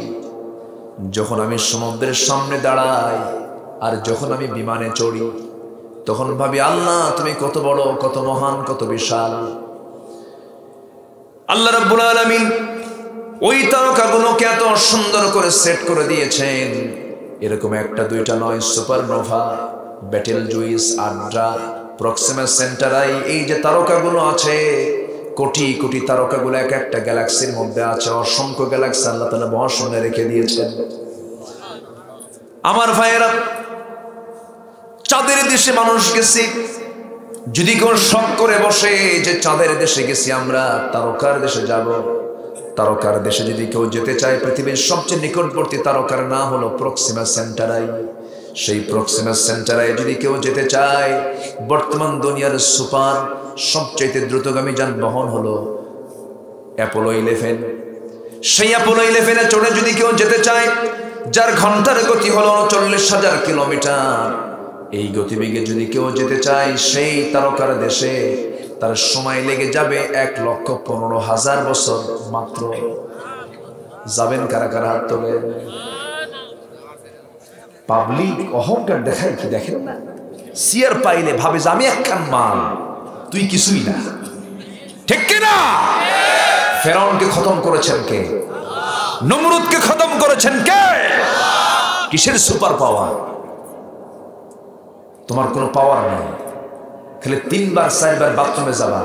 যখন আমি সমুদ্রের সামনে দাঁড়াই, আর যখন আমি বিমানে চড়ি, তখন ভাবি আল্লাহ তুমি কত বড়, কত মহান, কত বিশাল। আল্লাহ রাব্বুল আলামিন ওই তারকাগুলোকে এত সুন্দর করে সেট করে দিয়েছেন। এরকম 1টা 2টা নয়, supernova, battle juice, আড্রা, Proxima Centauri, এই যে তারকাগুলো আছে, কোটি কোটি তারকাগুলো এক একটা গ্যালাক্সির মধ্যে আছে। অসংখ্য গ্যালাক্সি আল্লাহ তাআলা মহাশূন্যে রেখে দিয়েছেন। আমার ভাইয়েরা, চাঁদের দেশে মানুষ গেছি, যদি কেউ শখ করে বসে যে চাঁদের দেশে গেছি আমরা, তারকার দেশে যাব, তারকার দেশে যদি কেউ যেতে চায়, পৃথিবীর সবচেয়ে নিকটবর্তী তারকার নাম হলো প্রক্সিমা সেন্টারাই। সেই প্রক্সিমা সেন্টারাই যদি কেউ যেতে চায়, বর্তমান দুনিয়ার সুপার সবচেয়ে দ্রুতগামী যানবাহন হলো অ্যাপোলো 11। সেই অ্যাপোলো 11-এ চড়ে যদি কেউ যেতে চায়, যার ঘন্টার গতি হলো 40,000 কিলোমিটার, এই গতিবেগে যদি কেউ যেতে চায় সেই তারকার দেশে, তার সময় লেগে যাবে 1,15,000 বছর মাত্র। যাবেন কারা কারা? হাত তোলে। পাবলিক অহংকার দেখায় কি দেখেন না? সিয়ার পাইলে ভাবে যে আমি একখান মাল, তুই কিছুই না। ঠিক কিনা? ফেরাউনকে খতম করেছেন কে? নমরুদকে খতম করেছেন কে? কিসের সুপার পাওয়ার? তোমার কোনো পাওয়ার নেই। খালি 3বার 4বার বাথরুমে যাবা,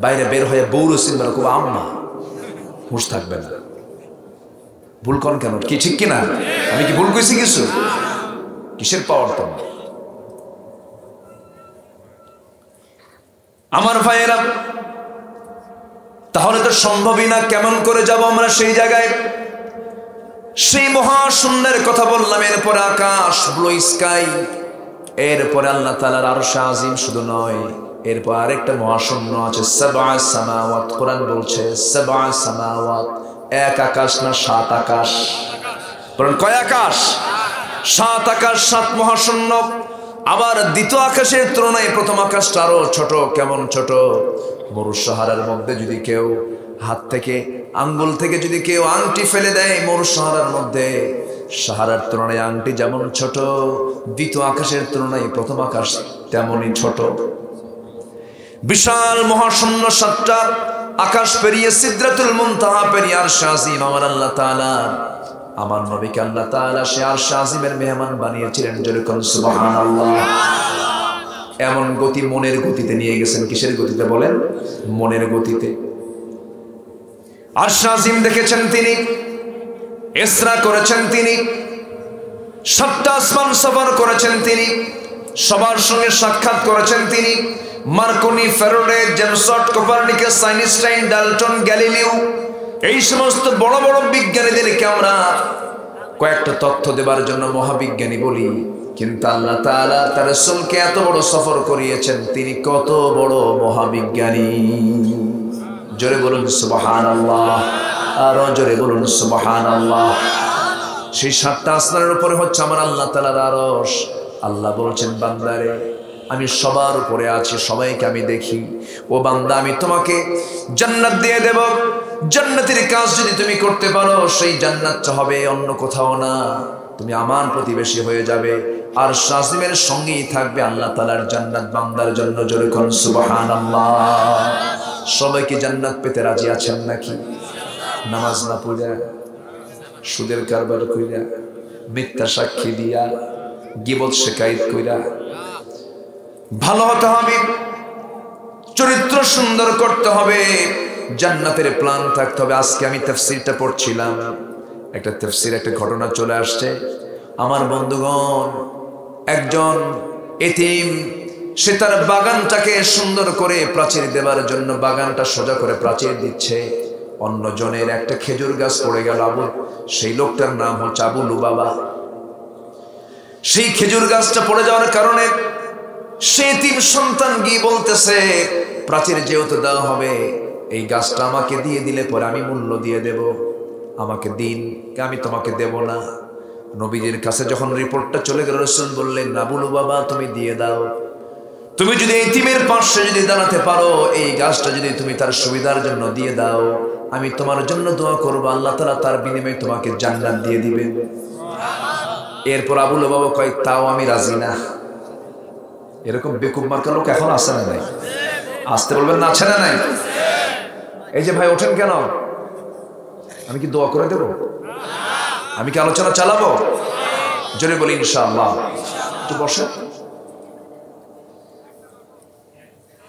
বাইরে বের হয়ে বউরো সিনবার খুব আম্মা, হুঁশ থাকবে না। ভুল করেন কেন? কি ঠিক কিনা? আমি কি ভুল কইছি কিছু? কিসের পাওয়ার তোমার? আমার ভাইয়েরা, তাহলে তো সম্ভবই না। কেমন করে যাব আমরা সেই জায়গায়? সেই মহাশূন্যের কথা বললাম, এরপরে আকাশ, ব্লু স্কাই, এরপরে আল্লাহ তাআলার আরশ আজিম শুধু নয়, এরপর আরেকটা মহাশূন্য আছে, 7 সামাওয়াত। কোরআন বলছে 7 সামাওয়াত, 1 আকাশ না 7 আকাশ। বলেন কয় আকাশ? 7 আকাশ, 7 মহাশূন্য। আবার দ্বিতীয় আকাশের তুলনায় প্রথম আকাশটা আরো ছোট। কেমন ছোট? মরু সাহারার মধ্যে যদি কেউ হাত থেকে, আঙ্গুল থেকে যদি কেউ আংটি ফেলে দেয় মরু সাহারার মধ্যে, সাহারার তুলনায় আংটি যেমন ছোট, দ্বিতীয় আকাশের তুলনায় প্রথম আকাশ তেমনই ছোট। বিশাল মহাশূন্য 7টা আকাশ পেরিয়ে সিদরাতুল মুনতাহা পেরিয়ে আরশ আজিম, আমার আল্লাহ তাআলা, আমার নবীকে আল্লাহ তাআলা সে আরশ আজিমের মেহমান বানিয়েছিলেন। যেরকম সুবহানাল্লাহ। এমন গতি, মনের গতিতে নিয়ে গেছেন। কিসের গতিতে বলেন? মনের গতিতে। আরশ আজিম দেখেছেন তিনি, ইসরা করেছেন তিনি, 7টা আসমান সফর করেছেন তিনি, সবার সঙ্গে সাক্ষাৎ করেছেন তিনি। Marconi, Faraday, James Watt, Copernicus, Einstein, Dalton, Galileo, এই সমস্ত বড় বড় বিজ্ঞানীদেরকে আমরা কয়েকটা তথ্য দেবার জন্য মহাবিজ্ঞানী বলি, কিন্তু আল্লাহ তাআলা তার রাসূলকে এত বড় সফর করিয়েছেন, তিনি কত বড় মহাবিজ্ঞানী। জোরে বলুন সুবহানাল্লাহ, আরো জোরে বলুন সুবহানাল্লাহ। সেই 7টা আসমানের উপরে হচ্ছে আমার আল্লাহ তাআলার আরশ। আল্লাহ বলছেন, বান্দারে আমি সবার উপরে আছি, সবাইকে আমি দেখি। ও বান্দা, আমি তোমাকে জান্নাত দিয়ে দেব। জান্নাতের কাজ যদি তুমি করতে পারো, সেই জান্নাতটা হবে অন্য কোথাও না, তুমি আমার প্রতিবেশী হয়ে যাবে, আর শাসিমের সঙ্গেই থাকবে আল্লাহ তাআলার জান্নাত বান্দার জন্য। জোরে কোন সুবহানাল্লাহ। সবাই কি জান্নাত পেতে রাজি আছেন নাকি? নামাজ না পড়া, সুদের কারবার কইরা, মিথ্যা সাক্ষী দিয়া, গীবত শিকায়েত কইরা ভালো হতে হবে, চরিত্র সুন্দর করতে হবে, জান্নাতের প্ল্যান থাকতে হবে। আজকে আমি তাফসীরটা পড়ছিলাম, একটা তাফসীর, একটা ঘটনা চলে আসছে। আমার বন্ধুগণ, একজন এতিম, সে তার বাগানটাকে সুন্দর করে প্রাচীর দেবার জন্য বাগানটা সোজা করে প্রাচীর দিচ্ছে। অন্যজনের একটা খেজুর গাছ পড়ে গেল। সেই লোকটার নাম হচ্ছে আবু লুবাবা। সেই খেজুর গাছটা পড়ে যাওয়ার কারণে সে এতিম সন্তান গিয়ে বলতেছে, প্রাচীর যেহেতু দেওয়া হবে, এই গাছটা আমাকে দিয়ে দিলে পরে আমি মূল্য দিয়ে দেব, আমাকে দিন, আমি তোমাকে দেব না। নবীজির কাছে যখন রিপোর্টটা চলে গেল, রাসূল বললেন, আবু লুবাবা তুমি দিয়ে দাও। তুমি যদি এতিমের পাশে যদি দাঁড়াতে পারো, এই গাছটা যদি তুমি তার সুবিধার জন্য দিয়ে দাও, আমি তোমার জন্য দোয়া করবো, আল্লাহ তাআলা তার বিনিময়ে তোমাকে জান্নাত দিয়ে দিবেন। এরপর আবু লুবাবা কয়, তাও আমি রাজি না। এরকম বেকুব মার্কা লোক এখন আছে না নাই? আসতে বলবেন না, আছে না নাই? এই যে ভাই ওঠেন কেন? আমি কি দোয়া করে দেব? আমি কি আলোচনা চালাবো? জোরে বলি ইনশাআল্লাহ। একটু বসে।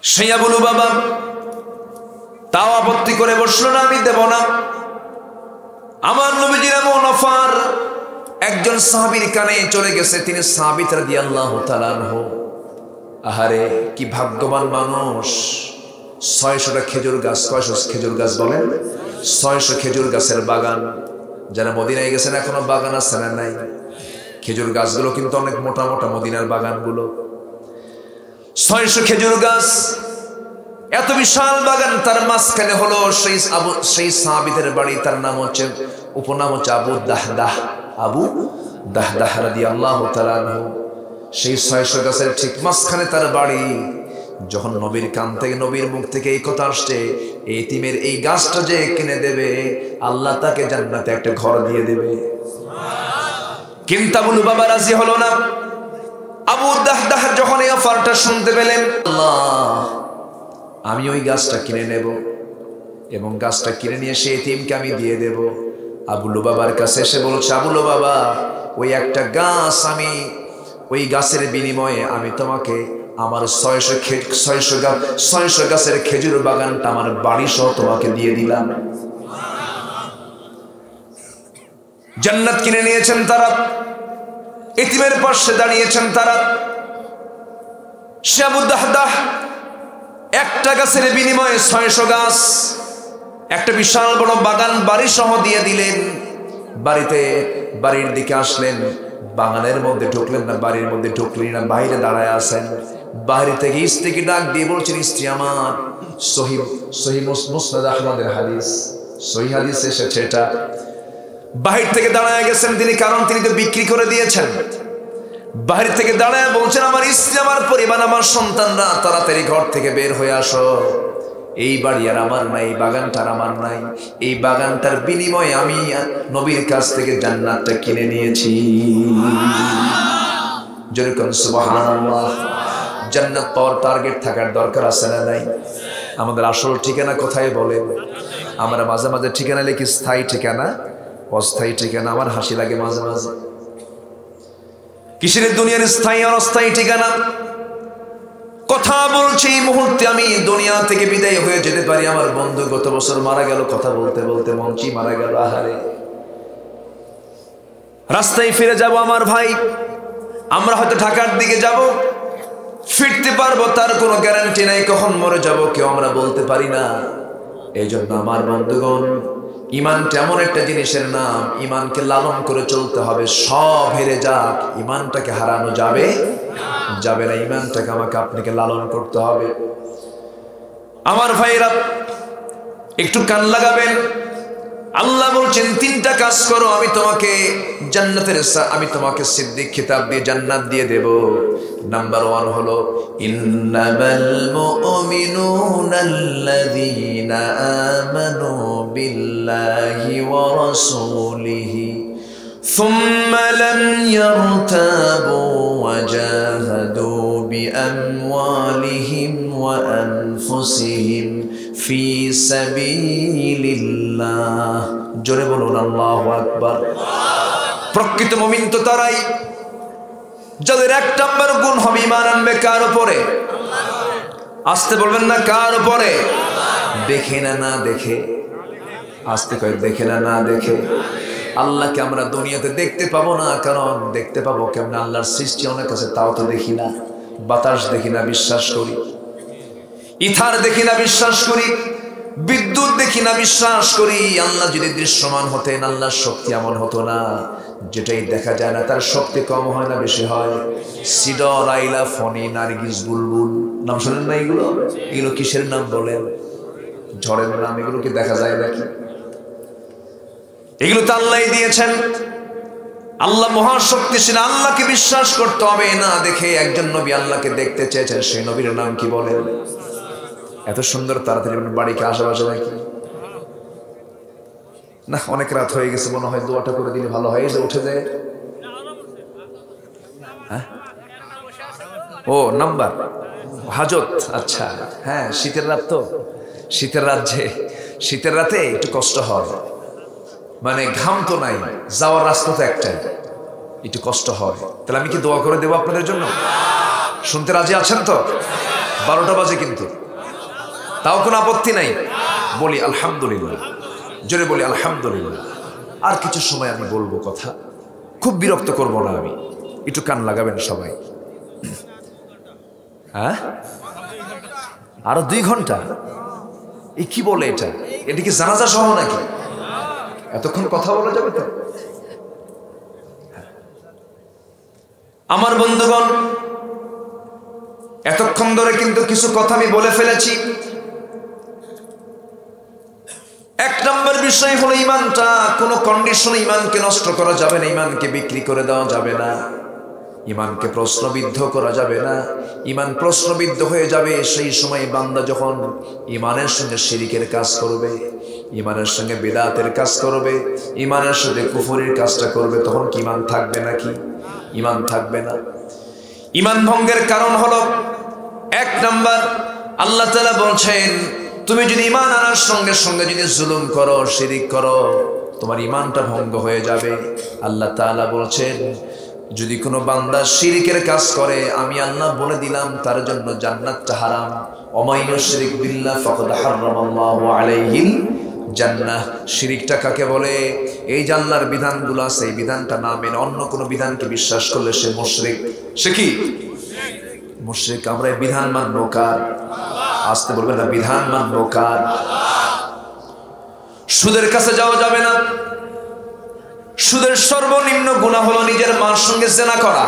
সেই আবু লুবাবা তাও আপত্তি করে বসলো না, আমি দেব না। আমার নবীজির এমন অফার একজন সাহাবীর কানে চলে গেছে, তিনি সাহাবী রাদিয়াল্লাহু তাআলা আনহু। আহারে কি ভাগ্যবান মানুষ! 600টা খেজুর গাছ, 600 খেজুর গাছ বলেন, 600 খেজুর গাছের বাগান। যারা মদিনায় গেছেন এখনো বাগান আছে না নাই? খেজুর গাছগুলো কিন্তু অনেক মোটা মোটা, মদিনার বাগানগুলো। 600 খেজুর গাছ, এত বিশাল বাগান, তার মাঝখানে হলো সেই সাহাবীদের বাড়ি। তার নাম হচ্ছে, উপনাম হচ্ছে আবু দাহদাহ। আবু দাহদাহ রাদিয়াল্লাহু তাআলা আনহু। সেই 600 গাছের ঠিক মাঝখানে তার বাড়ি। যখন নবীর কান থেকে, নবীর মুখ থেকে এই কথা আসছে, এই এতিমের এই গাছটা যে কিনে দেবে, আল্লাহ তাকে জান্নাতে একটা ঘর দিয়ে দেবে। কিন্তু আবু লুবাবা রাজি হলো না। আবু দাহদাহ যখন এই অফারটা শুনতে পেলেন, আল্লাহ, আমি ওই গাছটা কিনে নেব এবং গাছটা কিনে নিয়ে সেই এতিমকে আমি দিয়ে দেব। আবু লুবাবার কাছে এসে বলছে, আবু লুবাবা, ওই একটা গাছ, আমি ওই গাছের বিনিময়ে আমি তোমাকে আমার 600 গাছের খেজুর বাগানটা, আমার বাড়ি সহ তোমাকে দিয়ে দিলাম। জান্নাত কিনে নিয়েছেন তারা, এতিমের পাশে দাঁড়িয়েছেন তারা। সে আবু দাহদাহ একটা গাছের বিনিময়ে 600 গাছ, একটা বিশাল বড় বাগান বাড়ি সহ দিয়ে দিলেন। বাড়ির দিকে আসলেন, বাগানের মধ্যে ঢুকলেন না, বাড়ির মধ্যে ঢুকলেন না, বাইরে দাঁড়ায় আছেন। বাইরে থেকে স্ত্রীকে ডাক দিয়ে বলছেন, স্ত্রী আমার। সহিহ মুসনাদ আহমদের হাদিস, সহিহ হাদিস এসেছে এটা। বাহির থেকে দাঁড়ায় গেছেন তিনি, কারণ তিনি তো বিক্রি করে দিয়েছেন। বাহির থেকে দাঁড়ায় বলছেন, আমার স্ত্রী, আমার পরিবার, আমার সন্তানরা, তাড়াতাড়ি ঘর থেকে বের হয়ে আসো। এই বাড়ি আর আমার নাই, এই বাগানটা আমার নাই। এই বাগানটার বিনিময়ে আমি নবীর কাছ থেকে জান্নাতটা কিনে নিয়েছি। যেরকম সুবহানাল্লাহ। জান্নাত পাওয়ার টার্গেট থাকার দরকার আছে না নাই? আমাদের আসল ঠিকানা কোথায় বলেন? আমরা মাঝে মাঝে ঠিকানা লিখি স্থায়ী ঠিকানা, অস্থায়ী ঠিকানা। আমার হাসি লাগে মাঝে মাঝে। কিসের দুনিয়ার স্থায়ী আর অস্থায়ী ঠিকানা? কথা বলছি এই মুহূর্তে আমি দুনিয়া থেকে বিদায় হয়ে যেতে পারি। আমার বন্ধু গত বছর মারা গেল, কথা বলতে বলতে মঞ্চি মারা গেল। আহারে, রাস্তায় ফিরে যাব আমার ভাই। আমরা হয়তো ঢাকার দিকে যাব, ফিরতে পারবো তার কোনো গ্যারান্টি নাই। কখন মরে যাব কেউ আমরা বলতে পারি না। এই জন্য আমার বন্ধুগণ, ইমানটা এমন একটা জিনিসের নাম, ইমানকে লালন করে চলতে হবে। সব হেরে যাক, ইমানটাকে হারানো যাবে না। ইমানটাকে আমাকে আপনাকে লালন করতে হবে। আমার ভাইরা একটু কান লাগাবেন। আল্লাহ বলছেন, 3টা কাজ করো, আমি তোমাকে জান্নাতের, আমি তোমাকে সিদ্দিক খেতাব দিয়ে জান্নাত দিয়ে দেব। নাম্বার 1 হলো, ইন্নামাল মুমিনুনা আল্লাযীনা আমানু বিল্লাহি ওয়া রাসূলিহি সুম্মা লাম ইয়ারতাবু ওয়া জাহাদু বিআমওয়ালিহিম ওয়া আনফুসিহিম ফি সাবিলিল্লাহ। জোরে বলুন আল্লাহু আকবার। প্রকৃত মুমিন তো তারাই যাদের 1 নম্বর গুণ হবে, ঈমান আনবে কার উপরে? আসতে বলবেন না, কার উপরে? দেখে না দেখে, আসতে কয়, দেখে না দেখে। আল্লাহকে আমরা দুনিয়াতে দেখতে পাবো না, কারণ দেখতে পাবো কেমন? আল্লাহর সৃষ্টি অনেক আছে, তাও তো দেখি না। বাতাস দেখি না, বিশ্বাস করি। ইথার দেখি না, বিশ্বাস করি। বিদ্যুৎ দেখি না, বিশ্বাস করি। আল্লাহ যদি দৃশ্যমান হতেন, আল্লাহর শক্তি এমন হতো না। যেটাই দেখা যায় না তার শক্তি কম হয় না বেশি হয়? সিডর, আইলা, ফণি, নার্গিস, বুলবুল, নাম শোনেন না? এগুলো কিসের নাম বলেন? ঝড়ের নাম। এগুলো কি দেখা যায় নাকি? এগুলো তো আল্লাহই দিয়েছেন। আল্লাহ মহাশক্তিশালী, আল্লাহকে বিশ্বাস করতে হবে। না দেখে একজন নবী আল্লাহকে দেখতে চেয়েছেন, সেই নবীর নাম কি বলেন? এত সুন্দর তাড়াতাড়ি বাড়িকে আশেপাশে নাকি না? অনেক রাত হয়ে গেছে, মনে হয় দোয়াটা করে দিলে ভালো হয়। যে উঠে যায়, ও নাম্বার হাজত, আচ্ছা হ্যাঁ, শীতের রাত তো, শীতের রাত, যে শীতের রাতে একটু কষ্ট হয়, মানে ঘাম তো নাই, যাওয়ার রাস্তা তো একটাই, একটু কষ্ট হয়। তাহলে আমি কি দোয়া করে দেবো আপনাদের জন্য? শুনতে রাজি আছেন তো? 12টা বাজে কিন্তু, তাও কোনো আপত্তি নাই। বলি আলহামদুলিল্লাহ, জোরে বলি আলহামদুলিল্লাহ। আর কিছু সময় আমি বলবো কথা, খুব বিরক্ত করব না আমি, একটু কান লাগাবেন সবাই। হ্যাঁ, আরো 2 ঘন্টা? এই কি বলে এটা? এটা কি জানাজা সহ নাকি? এতক্ষণ কথা বলা যাবে তো? আমার বন্ধুগণ, এতক্ষণ ধরে কিন্তু কিছু কথা আমি বলে ফেলেছি। 1 নম্বর বিষয় হলো ইমানটা কোনো কন্ডিশনে ইমানকে নষ্ট করা যাবে না, ইমানকে বিক্রি করে দেওয়া যাবে না, ইমানকে প্রশ্নবিদ্ধ করা যাবে না। ইমান প্রশ্নবিদ্ধ হয়ে যাবে সেই সময় বান্দা যখন ইমানের সঙ্গে শিরিকের কাজ করবে, ইমানের সঙ্গে বিদআতের কাজ করবে, ইমানের সঙ্গে কুফরের কাজটা করবে, তখন কি ইমান থাকবে নাকি? ইমান থাকবে না। ইমান ভঙ্গের কারণ হলো 1 নাম্বার, আল্লাহ তাআলা বলছেন তুমি যদি ইমান আনার সঙ্গে সঙ্গে যদি জুলুম করো, শিরিক করো, তোমার ইমানটা ভঙ্গ হয়ে যাবে। আল্লাহ তাআলা বলছেন যদি কোনো বান্দা শিরিকের কাজ করে, আমি আল্লাহ বলে দিলাম তার জন্য জান্নাতটা হারাম। ওয়া ইউশরিক বিল্লাহ ফাকাদ হারামাল্লাহু আলাইহিল জান্নাহ। শিরিকটা কাকে বলে? এই যে আল্লাহর বিধানগুলো আছে, এই বিধানটা না মেনে অন্য কোনো বিধানকে বিশ্বাস করলে সে মুশরিক। সে কি মুশরিক? আমরা এই বিধান মানবো কার? আসতে বলবেন না, বিধান মানবো কার? সুদের কাছে যাওয়া যাবে না। সুদের সর্বনিম্ন গুনাহ হলো নিজের মার সঙ্গে জিনা করা,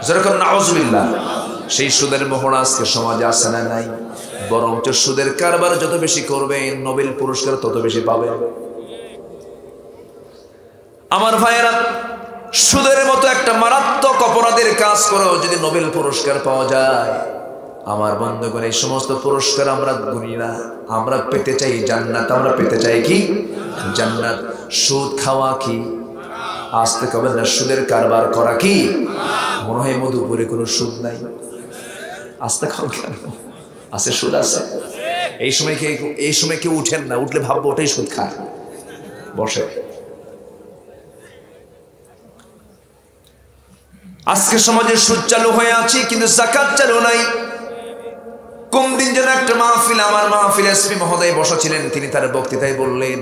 যেরকম নাউজুবিল্লাহ। সেই সুদের মোহর আজকে সমাজে আছে না নাই? বরঞ্চ সুদের কারবার যত বেশি করবেন, নোবেল পুরস্কার তত বেশি পাবেন। আমার ভাইয়েরা, সুদের মতো একটা মারাত্মক অপরাধের কাজ করেও যদি নোবেল পুরস্কার পাওয়া যায়, আমার বন্ধুগণ, এই সমস্ত পুরস্কার আমরা গুনি না। আমরা পেতে চাই জান্নাত, আমরা পেতে চাই কি? জান্নাত। সুদ খাওয়া কি? আসতে কবেন না, সুদের কারবার করা কি? মনে হয় মধুপুরে কোনো সুদ নাই। আসতে খাও কেন? আছে, সুদ আছে। এই সময় কেউ উঠেন না, উঠলে ভাববো ওটাই সুদ খায়। বসে। আজকে সমাজে সুদ চালু হয়ে আছে, কিন্তু যাকাত চালু নাই। কোন দিন যেন একটা মাহফিল, আমার মাহফিল এসপি মহোদয় বসা ছিলেন, তিনি তার বক্তৃতায় বললেন,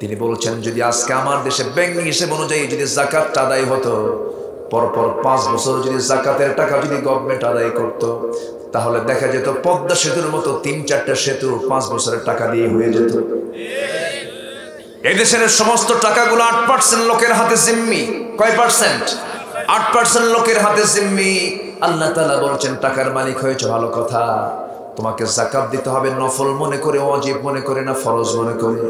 তিনি বলছেন যদি আজকে আমার দেশে ব্যাংকিং হিসেব অনুযায়ী যদি যাকাতটা আদায় হতো, পরপর 5 বছর যদি যাকাতের টাকা যদি গভর্নমেন্ট আদায় করত, তাহলে দেখা যেত পদ্মা সেতুর মতো 3-4টা সেতু 5 বছরের টাকা দিয়ে হয়ে যেত। এদেশের সমস্ত টাকাগুলো 8% লোকের হাতে জিম্মি। কয় পার্সেন্ট? 8% লোকের হাতে জিম্মি। আল্লাহ তাআলা বলছেন টাকার মালিক হয়েছে, ভালো কথা, তোমাকে যাকাত দিতে হবে নফল মনে করে, ওয়াজিব মনে করে না, ফরজ মনে করে।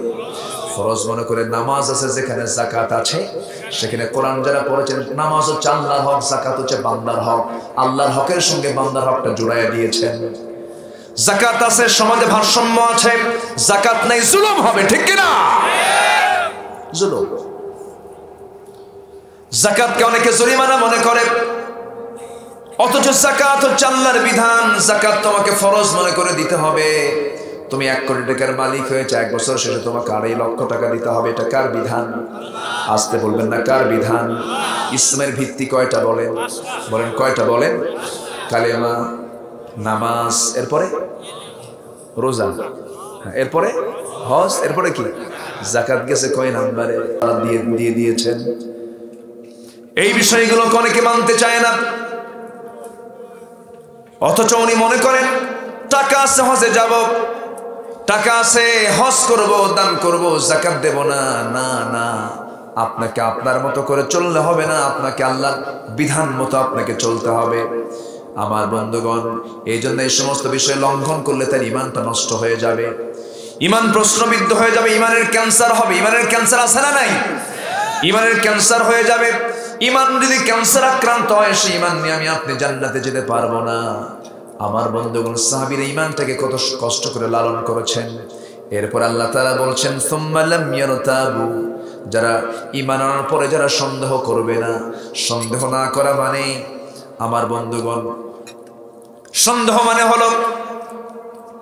ফরজ মনে করে। নামাজ আছে যেখানে যাকাত আছে, সেখানে কোরআন যারা পড়েছেন, নামাজ হচ্ছে আল্লাহর হক, যাকাত হচ্ছে বান্দার হক। আল্লাহর হকের সঙ্গে বান্দার হকটা জুড়াইয়া দিয়েছেন। যাকাত আছে, সমাজে ভারসাম্য আছে। যাকাত নাই, জুলুম হবে, ঠিক কিনা? জুলুম। যাকাতকে অনেকে জরিমানা মনে করে, অথচ যাকাত হচ্ছে আল্লাহর বিধান। যাকাত তোমাকে ফরজ মনে করে দিতে হবে। তুমি 1 কোটি টাকার মালিক হয়েছে, 1 বছর শেষে তোমাকে 2.5 লক্ষ টাকা দিতে হবে। এটা কার বিধান? আসতে বলবেন না, কার বিধান? ইসলামের ভিত্তি কয়টা বলেন? বলেন কয়টা বলেন? কালেমা, নামাজ, এরপরে রোজা, এরপরে হজ, এরপরে কি? যাকাত গেছে কয় নাম্বারে? দিয়ে দিয়েছেন। এই বিষয়গুলো অনেকে মানতে চায় না, অথচ উনি মনে করেন টাকা আছে হজে যাব, টাকা আছে হজ করব, দান করব, যাকাত দেব না। না না, আপনাকে আপনার মতো করে চললে হবে না, আপনাকে আল্লাহর বিধান মতো আপনাকে চলতে হবে। আমার বন্ধুগণ, এই জন্য এই সমস্ত বিষয় লঙ্ঘন করলে তার ইমানটা নষ্ট হয়ে যাবে, ইমান প্রশ্নবিদ্ধ হয়ে যাবে, ইমানের ক্যান্সার হবে। ইমানের ক্যান্সার আছে না নাই? ইমানের ক্যান্সার হয়ে যাবে। ইমান যদি ক্যান্সার আক্রান্ত হয়, সেই ইমান নিয়ে আমি আপনি জান্নাতে যেতে পারবো না। আমার বন্ধুগণ, সাহাবীরা ইমানটাকে কত কষ্ট করে লালন করেছেন। এরপর আল্লাহ তাআলা বলছেন সুম্মা লাম ইয়ারতাবু, যারা ঈমান আনার পরে যারা সন্দেহ করবে না। সন্দেহ না করা মানে, আমার বন্ধুগণ, সন্দেহ মানে হলো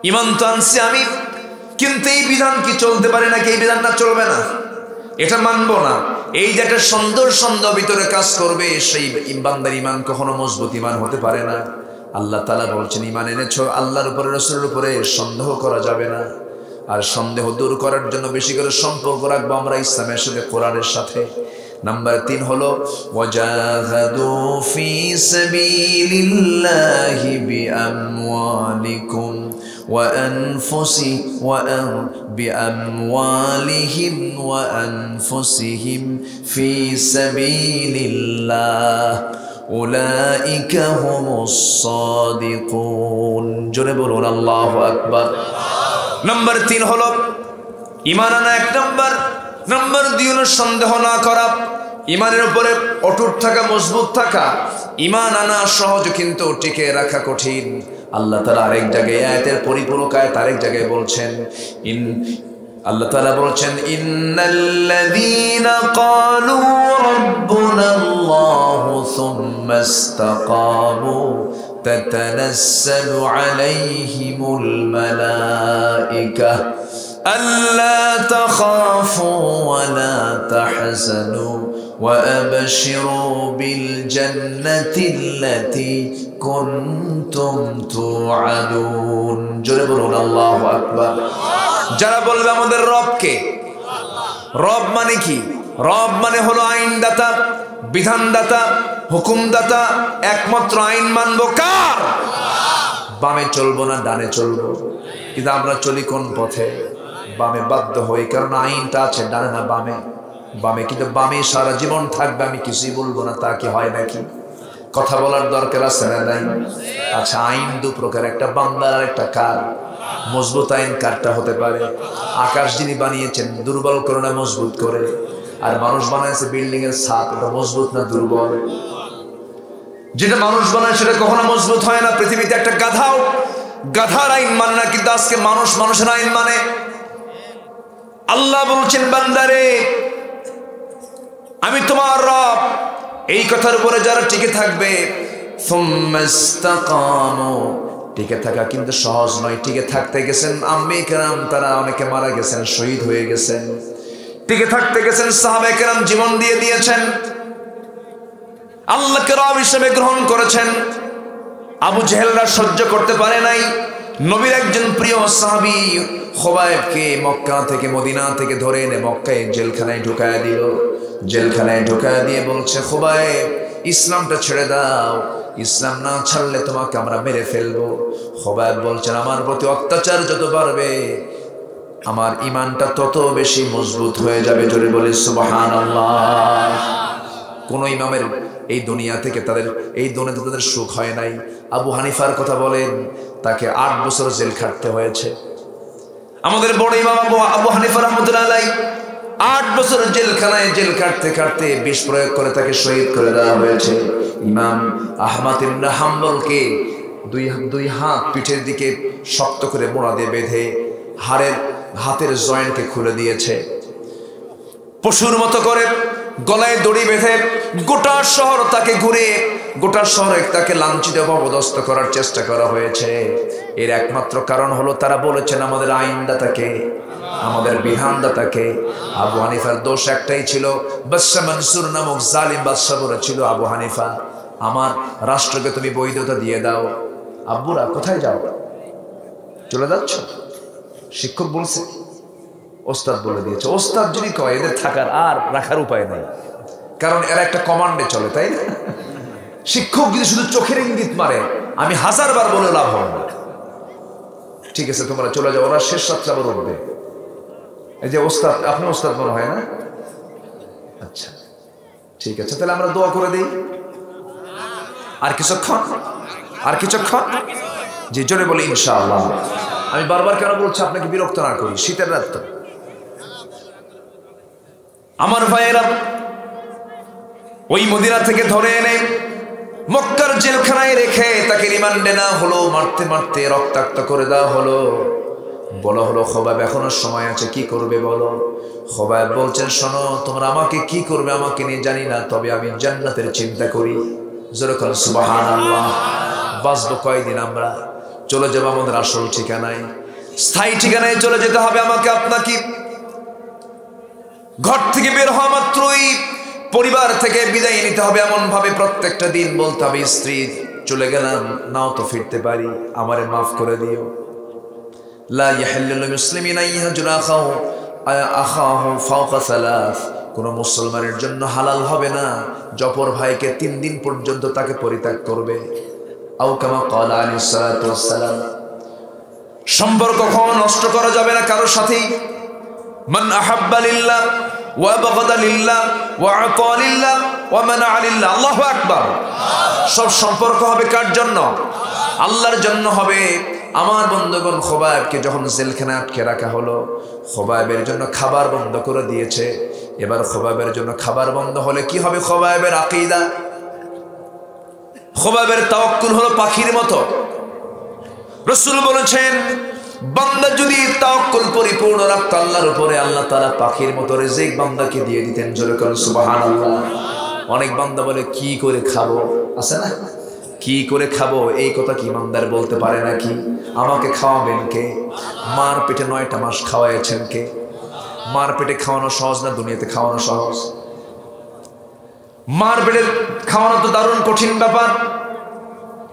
ঈমান তো আনছি আমি, কিন্তু এই বিধান কি চলতে পারে নাকি, এই বিধানটা চলবে না, এটা মানবো না, এই যে একটা সন্দেহ ভিতরে কাজ করবে, সেই বান্দার ঈমান কখনো মজবুত ঈমান হতে পারে না। আল্লাহ তাআলা বলছেন ঈমান এনেছো, আল্লাহর উপরে রাসূলের উপরে সন্দেহ করা যাবে না। আর সন্দেহ দূর করার জন্য বেশি করে সম্পর্ক রাখবো আমরা ইসলামের সাথে, কোরআনের সাথে। নাম্বার 3 হলো ওয়াজাহাদু ফি সাবিলিল্লাহি বিআমওয়ালিকুম ওয়া বিআমওয়ালিহিম ওয়া আনফুসিহিম ফি সাবিলিল্লাহ উলাইকা হুমুস সাদিকুন। জোরে বলুন আল্লাহু আকবার। নাম্বার 3 হলো ঈমান আনা, 1 নাম্বার। নাম্বার 2 হলো সন্দেহ না করা, ঈমানের উপরে অটুট থাকা, মজবুত থাকা। ঈমান আনা সহজ কিন্তু টিকে রাখা কঠিন। আল্লাহ তাআলা আরেক জায়গায় আয়াতের পরিপূরক আয়াত আরেক জায়গায় বলছেন, আল্লাহ তাআলা বলছেন ইন্নাল্লাযীনা ক্বালু রাব্বুনাল্লাহু সুম্মা ইসতাকামু তাতানাসসালু আলাইহিমুল মালায়েকা আল্লা তাখাফু ওয়া লা তাহজানু ওয়া আবশিরু বিল জান্নাতিল্লাতী কুনতুম তুআদুন। জোরে বলুন আল্লাহু আকবার। যারা বলবে আমাদের রবকে, রব মানে কি? রব মানে হলো আইনদাতা, বিধানদাতা, হুকুমদাতা। একমাত্র আইন মানবো কার? বামে চলবো না ডানে চলবো। কিন্তু আমরা চলি কোন পথে? বামে বাধ্য হই, কারণ আইনটা আছে ডানে না বামে। বামে, কিন্তু বামে সারা জীবন থাকবে, আমি কিছুই বলবো না, তা কি হয় নাকি? কথা বলার দরকার আছে না নাই? আচ্ছা, আইন 2 প্রকার, একটা বান্দার আর একটা কার। মজবুত আইন কারটা হতে পারে? আকাশ যিনি বানিয়েছেন দুর্বল করে না মজবুত করে। আর মানুষ বানাইছে বিল্ডিং এর ছাদ, এটা মজবুত না দুর্বল? যেটা মানুষ বানায় সেটা কখনো মজবুত হয় না। পৃথিবীতে একটা গাধার আইন মানে না, কিন্তু আজকে মানুষের আইন মানে। আল্লাহ বলছেন বান্দারে আমি তোমার রব। এই কথার উপরে যারা টিকে থাকবে, সুম্মা ইসতাকামু, টিকে থাকা কিন্তু সহজ নয়। টিকে থাকতে গেছেন আম্মায়ে কেরাম, তারা অনেকে মারা গেছেন, শহীদ হয়ে গেছেন। টিকে থাকতে গেছেন সাহাবায়ে কেরাম, জীবন দিয়ে দিয়েছেন, আল্লাহকে রব হিসেবে গ্রহণ করেছেন। আবু জেহেলরা সহ্য করতে পারে নাই। নবীর একজন প্রিয় সাহাবী খুবাইবকে মক্কা থেকে, মদিনা থেকে ধরে এনে মক্কায় জেলখানায় ঢুকায় দিল। জেলখানায় ঢুকায় দিয়ে বলছে, খুবাইব ইসলামটা ছেড়ে দাও, ইসলাম না ছাড়লে তোমাকে আমরা মেরে ফেলবো। খুবাইব বলছেন, আমার প্রতি অত্যাচার যত বাড়বে আমার ঈমানটা তত বেশি মজবুত হয়ে যাবে। জোরে বলে সুবহানাল্লাহ। কোন ইমামের এই দুনিয়া থেকে তাদের সুখ হয় নাই। আবু হানিফার কথা বলেন, তাকে 8 বছর জেল খাটতে হয়েছে। আমাদের বড় ইমাম আবু হানিফা রাহমাতুল্লাহ আলাইহি 8 বছর জেলখানায় জেল কাটতে কাটতে বিষ প্রয়োগ করে তাকে শহীদ করে দেওয়া হয়েছে। ইমাম আহমদ ইবনে হাম্বলকে দুই হাত পিঠের দিকে শক্ত করে মোড়া দিয়ে বেঁধে হাতের জয়েন্টকে খুলে দিয়েছে। পশুর মতো করে গলায় দড়ি বেঁধে গোটা শহর তাকে ঘুরে, গোটা শহরে তাকে লাঞ্ছিত অপদস্থ করার চেষ্টা করা হয়েছে। এর একমাত্র কারণ হলো তারা বলেছেন আমাদের আইনদাতাকে, আমাদের বিধানদাতাকে। আবু হানিফার দোষ একটাই ছিল, বাদশা মনসুর নামক জালিম বাদশা বলেছিল, আবু হানিফা আমার রাষ্ট্রকে তুমি বৈধতা দিয়ে দাও। আব্বুরা কোথায় যাও? চলে যাচ্ছ? শিক্ষক বলছে, ওস্তাদ বলে দিয়েছে। ওস্তাদ যদি কয়, এদের থাকার আর রাখার উপায় নাই, কারণ এরা একটা কমান্ডে চলে, তাই না? শিক্ষক যদি শুধু চোখের ইঙ্গিত মারে, আমি 1000 বার বলে লাভ হবে না। ঠিক আছে তোমরা চলে যাও, ওরা শেষ রাত্রে আবার উঠবে। এই যে ওস্তাদ, আপনি ওস্তাদ মনে হয় না? আচ্ছা ঠিক আছে, তাহলে আমরা দোয়া করে দিই। আর কিছুক্ষণ যে জোরে বলি ইনশাআল্লাহ। আমি বারবার কেন বলছি আপনাকে বিরক্ত না করি, শীতের রাত তো। আমার ভাইয়েরা, ওই মদিনা থেকে ধরে এনে মক্কার জেলখানায় রেখে তাকে রিমান্ডে না হলো, মারতে মারতে রক্তাক্ত করে দেওয়া হলো। বলা হলো খোবাব এখনো সময় আছে, কি করবে বলো। খোবাব বলছেন শোনো, তোমরা আমাকে কি করবে আমাকে নিয়ে জানি না, তবে আমি জান্নাতের চিন্তা করি। জোরে বলেন সুবহানাল্লাহ। বাঁচবো কয়দিন আমরা, চলে যাবো আমাদের আসল ঠিকানায়, স্থায়ী ঠিকানায় চলে যেতে হবে আমাকে আপনাকে। ঘর থেকে বের হওয়া মাত্রই পরিবার থেকে বিদায় নিতে হবে, এমন ভাবে প্রত্যেকটা দিন বলতে হবে স্ত্রী চলে গেলাম, নাও তো ফিরতে পারি, আমারে মাফ করে দিও। লা ইয়াহিল্লু লিল মুসলিমিন আন ইয়াহজুরা আখাহু ফাওকা সালাস, কোন মুসলমানের জন্য হালাল হবে না জপর ভাইকে 3 দিন পর্যন্ত তাকে পরিত্যাগ করবে। আও কামা ক্বালা আলাইহিস সালাতু ওয়াস সালাম। সম্পর্ক কখনো নষ্ট করা যাবে না কারোর সাথেই। মান আহাব্বা লিল্লাহ ওয়া বাগাদা লিল্লাহ ওয়া আতা লিল্লাহ ওয়া মানা লিল্লাহ। আল্লাহু আকবার। সব সম্পর্ক হবে কার জন্য? আল্লাহর জন্য হবে। আমার বন্ধুগণ, খোবাইবকে যখন জেলখানায় আটকে রাখা হলো, খোবাইবের জন্য খাবার বন্ধ করে দিয়েছে। এবার খোবাইবের জন্য খাবার বন্ধ হলে কি হবে? খোবাইবের আকীদা, খোবাইবের তাওয়াক্কুল হলো পাখির মতো। রাসূল বলেছেন, বান্দা যদি তাওয়াক্কুল পরিপূর্ণ রাখত আল্লাহর উপরে, আল্লাহ তাআলা পাখির মতো রিজিক বান্দাকে দিয়ে দিতেন। জোরে বলেন সুবহানাল্লাহ। অনেক বান্দা বলে কি করে খাবো, আছে না, কি করে খাবো, এই কথা কি ইমানদার বলতে পারে নাকি? আমাকে খাওয়াবেন কে? মার পেটে 9টা মাস খাওয়াইছেন কে? মার পেটে খাওয়ানো সহজ না দুনিয়াতে খাওয়ানো সহজ? মার পেটে খাওয়ানো তো দারুণ কঠিন ব্যাপার।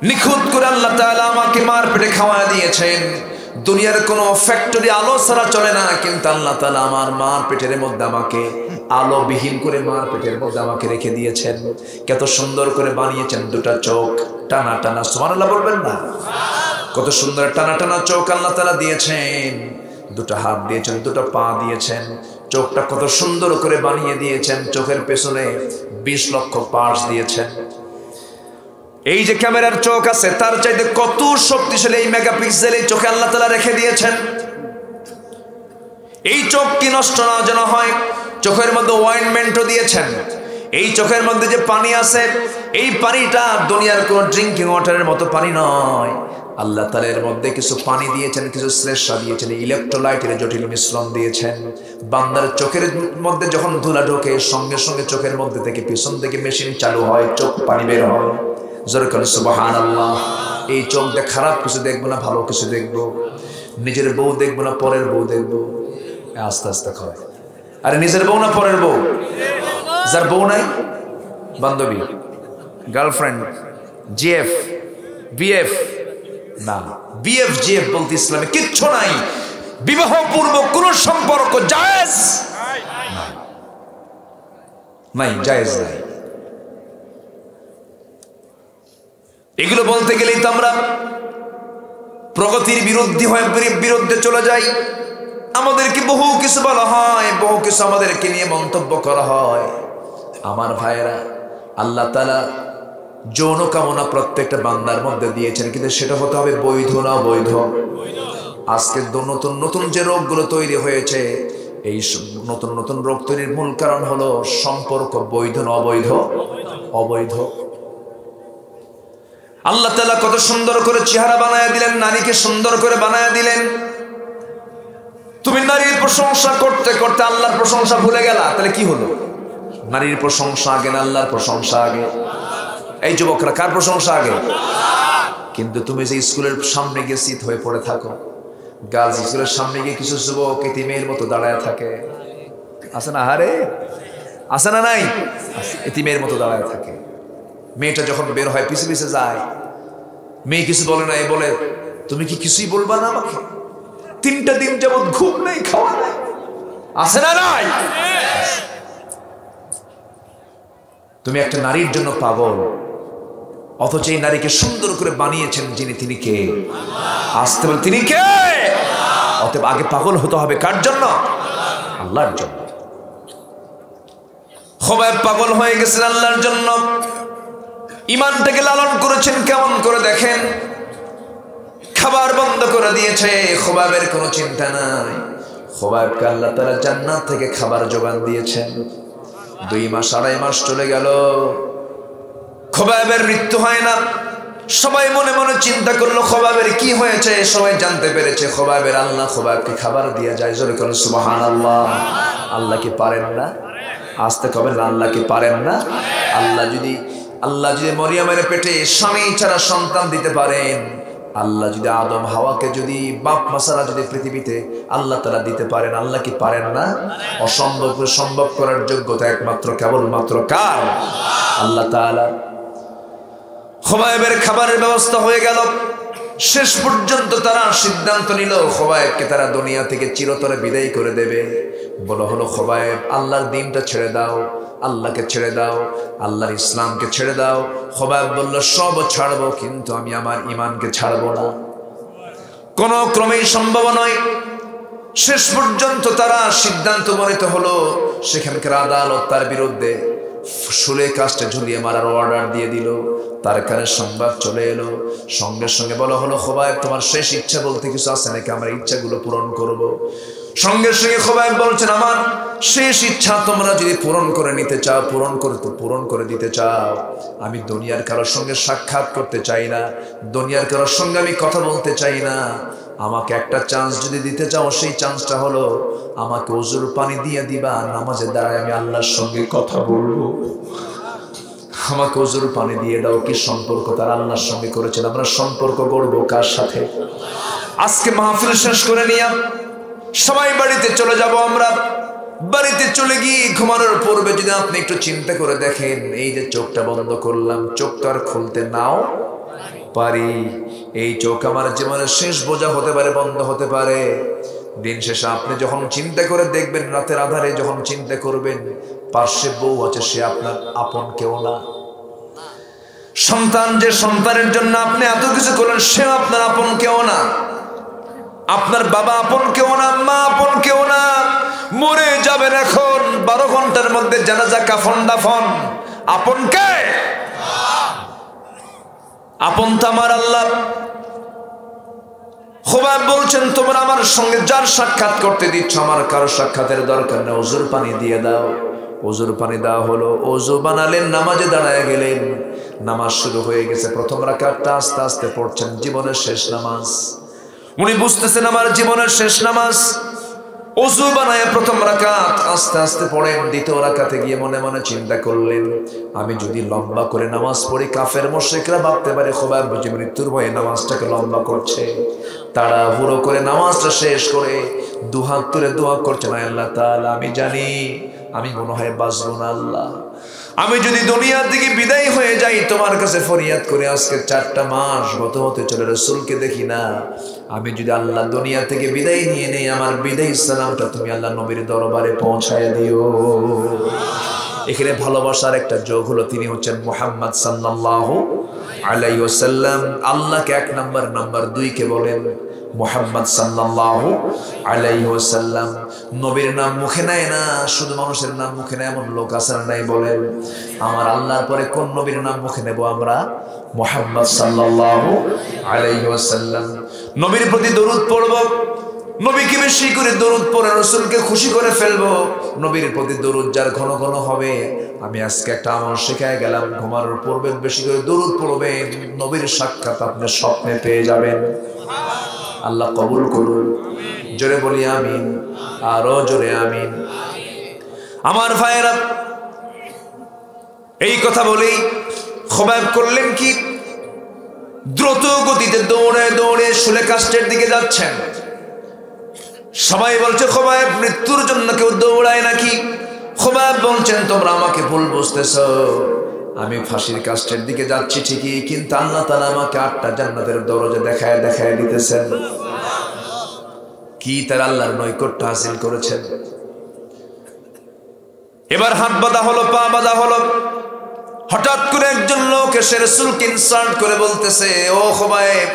নিখুঁত করে আল্লাহ তাআলা আমাকে মার পেটে খাওয়া দিয়েছেন। দুনিয়ার কোনো ফ্যাক্টরি আলো ছাড়া চলে না, কিন্তু আল্লাহ তাআলা আমার মার পেটের মধ্যে আমাকে আলো বিহীন করে মার পেটের মধ্যে আমাকে রেখে দিয়েছেন। কত সুন্দর করে বানিয়েছেন, 2টা চোখ টানা টানা, সুবহানাল্লাহ বলবেন না? কত সুন্দর টানা টানা চোখ আল্লাহ তাআলা দিয়েছেন। 2টা হাত দিয়েছেন, 2টা পা দিয়েছেন, চোখটা কত সুন্দর করে বানিয়ে দিয়েছেন। চোখের পেছনে 20 লক্ষ পার্টস দিয়েছেন। এই যে ক্যামেরার চোখ আছে, তার চাইতে কত শক্তিশালী এই মেগাপিক্সেল এই চোখে আল্লাহ তাআলা রেখে দিয়েছেন। এই চোখ কি নষ্ট না যেন হয়, চোখের মধ্যে অয়েন্টমেন্টও দিয়েছেন। এই চোখের মধ্যে যে পানি আছে, এই পানিটা দুনিয়ার কোন ড্রিঙ্কিং ওয়াটারের মতো পানি নয়। আল্লাহ তাআলা এর মধ্যে কিছু পানি দিয়েছেন, কিছু শ্লেষ্মা দিয়েছেন, ইলেকট্রোলাইটের জটিল মিশ্রণ দিয়েছেন। বান্দার চোখের মধ্যে যখন ধুলা ঢোকে, সঙ্গে সঙ্গে চোখের মধ্যে থেকে পিছন থেকে মেশিন চালু হয়, চোখ পানি বের হয়। জোরে বলেন সুবহানাল্লাহ। এই চোখ দিয়ে খারাপ কিছু দেখবো না, ভালো কিছু দেখবো। নিজের বউ দেখবো না, পরের বউ দেখবো। আস্তে আস্তে খায়। আরে নিজের বউ না পরের বউ? যার বউ নাই, বান্ধবী, গার্লফ্রেন্ড, জিএফ, বিএফ না, বিএফ জিএফ বলতে ইসলামে কিচ্ছু নাই। বিবাহ পূর্ব কোন সম্পর্ক জায়েজ নাই, জায়েজ নাই। এগুলো বলতে গেলেই তো আমরা প্রগতির বিরুদ্ধে চলে যাই। আমাদেরকে বহু কিছু বলা হয়, বহু কিছু আমাদেরকে নিয়ে মন্তব্য করা হয়। আমার ভাইয়েরা, আল্লাহ তাআলা যৌন কামনা প্রত্যেকটা বান্দার মধ্যে দিয়েছেন, কিন্তু সেটা হতে হবে বৈধ না অবৈধ। আজকে নতুন নতুন যে রোগগুলো তৈরি হয়েছে, এই নতুন নতুন রোগ তৈরির মূল কারণ হলো সম্পর্ক বৈধ না অবৈধ? অবৈধ। আল্লাহ তাআলা কত সুন্দর করে চেহারা বানায় দিলেন, নারীকে সুন্দর করে বানায় দিলেন। তুমি নারীর প্রশংসা করতে করতে আল্লাহর প্রশংসা ভুলে গেলা, তাহলে কি হলো? নারীর প্রশংসা আগে না আল্লাহর প্রশংসা আগে? এই যুবকরা, কার প্রশংসা আগে? কিন্তু তুমি যে স্কুলের সামনে গিয়ে শীত হয়ে পড়ে থাকো, গার্লস স্কুলের সামনে গিয়ে কিছু যুবক এতিমের মতো দাঁড়ায় থাকে, আছে না? আরে আছে না? নাই, এতিমের মতো দাঁড়ায় থাকে। মেয়েটা যখন বের হয় পিছে পিছে যায়, মেয়ে কিছু বলে না, এ বলে তুমি কি কিছুই বলবা না আমাকে? 3টা দিন যাবত ঘুম নেই, খাওয়া নাই, আছে না? নাই। তুমি একটা নারীর জন্য পাগল, অথচ এই নারীকে সুন্দর করে বানিয়েছেন যিনি, তিনি কে? আসতে বল, তিনি কে? অতএব আগে পাগল হতে হবে কার জন্য? আল্লাহর জন্য। খোবাইব পাগল হয়ে গেছেন আল্লাহর জন্য। ইমানটাকে লালন করেছেন কেমন করে দেখেন। খাবার বন্ধ করে দিয়েছে, খোবাইবের কোনো চিন্তা নাই। খোবাইবকে আল্লাহ তাআলা জান্নাত থেকে খাবার যোগান দিয়েছেন। 2 মাস 2.5 মাস চলে গেল, খোবাইবের মৃত্যু হয় না। সবাই মনে মনে চিন্তা করলো খোবাইবের কি হয়েছে। সবাই জানতে পেরেছে খোবাইবের আল্লাহ খোবাইবকে খাবার দিয়ে যায়। জোরে করে সুবহানাল্লাহ। আল্লাহ কি পারেন না? আসতে কবেন আল্লাহ কি পারেন না? আল্লাহ যদি মরিয়মের পেটে স্বামী ছাড়া সন্তান দিতে পারেন, আল্লাহ যদি আদম হাওয়াকে যদি বাপ মাসারা যদি পৃথিবীতে আল্লাহ তাআলা দিতে পারেন, আল্লাহ কি পারেন না? অসম্ভবকে সম্ভব করার যোগ্যতা একমাত্র কেবলমাত্র কার? আল্লাহ তাআলা। খোবাইবের খাবারের ব্যবস্থা হয়ে গেল। শেষ পর্যন্ত তারা সিদ্ধান্ত নিল খোবাইবকে তারা দুনিয়া থেকে চিরতরে বিদায় করে দেবে। বলা হলো খোবাইব আল্লাহর দ্বীনটা ছেড়ে দাও, আল্লাহকে ছেড়ে দাও, আল্লাহর ইসলামকে ছেড়ে দাও। খোবাইব বলল সব ছাড়বো, কিন্তু আমি আমার ঈমানকে ছাড়বো না, কোনো ক্রমেই সম্ভব নয়। শেষ পর্যন্ত তারা সিদ্ধান্ত উপনীত হলো সেখানকার আদালত তার বিরুদ্ধে শুলে কাস্টে ঝুলিয়ে মারার অর্ডার দিয়ে দিল। তার কানে সংবাদ চলে এলো। সঙ্গে সঙ্গে বলা হলো খোবাইব তোমার শেষ ইচ্ছা বলতে কিছু আছে নাকি? আমার ইচ্ছাগুলো পূরণ করব। সঙ্গে সঙ্গে খোবাইব বলছেন আমার শেষ ইচ্ছা তোমরা যদি পূরণ করে নিতে চাও, পূরণ করে দিতে চাও, আমি দুনিয়ার কারোর সঙ্গে সাক্ষাৎ করতে চাই না, দুনিয়ার কারোর সঙ্গে আমি কথা বলতে চাই না। আমাকে একটা চান্স যদি দিতে চাও, সেই চান্সটা হলো আমাকে ওযুর পানি দিয়ে দিবা, নামাজে দাঁড়ায় আমি আল্লাহর সঙ্গে কথা বলবো। আমাকে ওযুর পানি দিয়ে দাও। কি সম্পর্ক তার আল্লাহর সঙ্গে করেছেন। আমরা সম্পর্ক গড়ব কার সাথে? আজকে মাহফিল শেষ করে নিয়ে সবাই বাড়িতে চলে যাব। আমরা বাড়িতে চলে গিয়ে ঘুমানোর পূর্বে যদি আপনি একটু চিন্তা করে দেখেন, এই যে চোখটা বন্ধ করলাম, চোখটা আর খুলতে নাও পারি। এই চোখ আমার জীবনের শেষ বোঝা হতে পারে, বন্ধ হতে পারে। দিন শেষে আপনি যখন চিন্তা করে দেখবেন, রাতের আধারে যখন চিন্তা করবেন, পার্শ্বে বউ আছে, সে আপনার আপন কেউ না। সন্তান, যে সন্তানের জন্য আপনি এত কিছু করলেন, সে আপনার আপন কেউ না। আপনার বাবা আপন কেউ না, মা আপন কেউ না। মরে যাবেন এখন, 12 ঘন্টার মধ্যে জানাজা, কাফন, দাফন। আপন কে? আপন তো আমার আল্লাহ। খোবাইব বলছেন তোমরা আমার সঙ্গে যার সাক্ষাৎ করতে দিচ্ছ, আমার কারো সাক্ষাতের দরকার নেই, ওযুর পানি দিয়ে দাও। ওযুর পানি দেওয়া হলো, ওযু বানালেন, নামাজে দাঁড়ায় গেলেন। নামাজ শুরু হয়ে গেছে। প্রথম রাকাতটা আস্তে আস্তে পড়ছেন, জীবনের শেষ নামাজ। উনি বুঝতেছেন আমার জীবনের শেষ নামাজ। ওযু বানায় প্রথম রাকাত আস্তে আস্তে পড়েন। দ্বিতীয় রাকাতে গিয়ে মনে মনে চিন্তা করলেন, আমি যদি লম্বা করে নামাজ পড়ি, কাফের মুশরিকরা ভাবতে পারে খোবাইব বুঝি মৃত্যুর ভয়ে নামাজটাকে লম্বা করছে। তাড়াহুড়ো করে নামাজটা শেষ করে দুহাত তুলে দোয়া করছেন, আল্লাহ তাআলা আমি জানি আমি মনে হয় বাঁচবো না। আল্লাহ আমি যদি দুনিয়া থেকে বিদায় হয়ে যাই, তোমার কাছে ফরিয়াদ করে আজকে 4টা মাস গত হতে চলে, রাসূলকে দেখি না। আমি যদি আল্লাহ দুনিয়া থেকে বিদায় নিয়ে নেই, আমার বিদায় সালামটা তুমি আল্লাহ নবীর দরবারে পৌঁছায় দিও। এখানে ভালোবাসার একটা যোগ হলো, তিনি হচ্ছেন মুহাম্মদ সাল্লাল্লাহু আলাইহি ওয়াসাল্লাম। আল্লাহকে 1 নাম্বার, নাম্বার 2 কে বলেন মুহাম্মদ সাল্লাল্লাহু আলাইহি ওয়াসাল্লাম। নবীর নাম মুখে নেয় না, শুধু মানুষের নাম মুখে নেয় এমন লোক আছে না নাই? বলেন আমার আল্লাহর পরে কোন নবীর নাম মুখে নেব আমরা? মুহাম্মদ সাল্লাল্লাহু আলাইহি ওয়াসাল্লাম। নবীর প্রতি দরুদ পড়ব, নবীকে বেশি করে দরুদ পড়ে রাসূলকে খুশি করে ফেলবো। নবীর প্রতি দরুদ যার ঘন ঘন হবে, আমি আজকে একটা আমল শিখায় গেলাম, ঘুমানোর পূর্বে বেশি করে দরুদ পড়বেন, নবীর সাক্ষাৎ আপনি স্বপ্নে পেয়ে যাবেন। আল্লাহ কবুল করুন। জোরে বলি আমিন, আরো জোরে আমিন। আমার ভাইয়েরা, এই কথা বলেই খোবাইব করলেন কি, দ্রুত গতিতে দৌড়ে দৌড়ে শুলে কাস্টের দিকে যাচ্ছেন। সবাই বলছে খোবাইব মৃত্যুর জন্য কেউ দৌড়ায় নাকি? খোবাইব বলছেন তোমরা আমাকে ভুল বুঝতেছ, আমি ফাঁসির কাস্টের দিকে যাচ্ছি ঠিকই, কিন্তু আল্লাহ তাআলা আমাকে 8টা জান্নাতের দরজা দেখায় দেখায় দিতেছেন। কি তার আল্লাহর নৈকট্য হাসিল করেছেন। এবার হাত বাঁধা হলো, পা বাঁধা হলো। হঠাৎ করে একজন লোক এসে রাসূলকে ইনসাল্ট করে বলতেছে, ও খোবাইব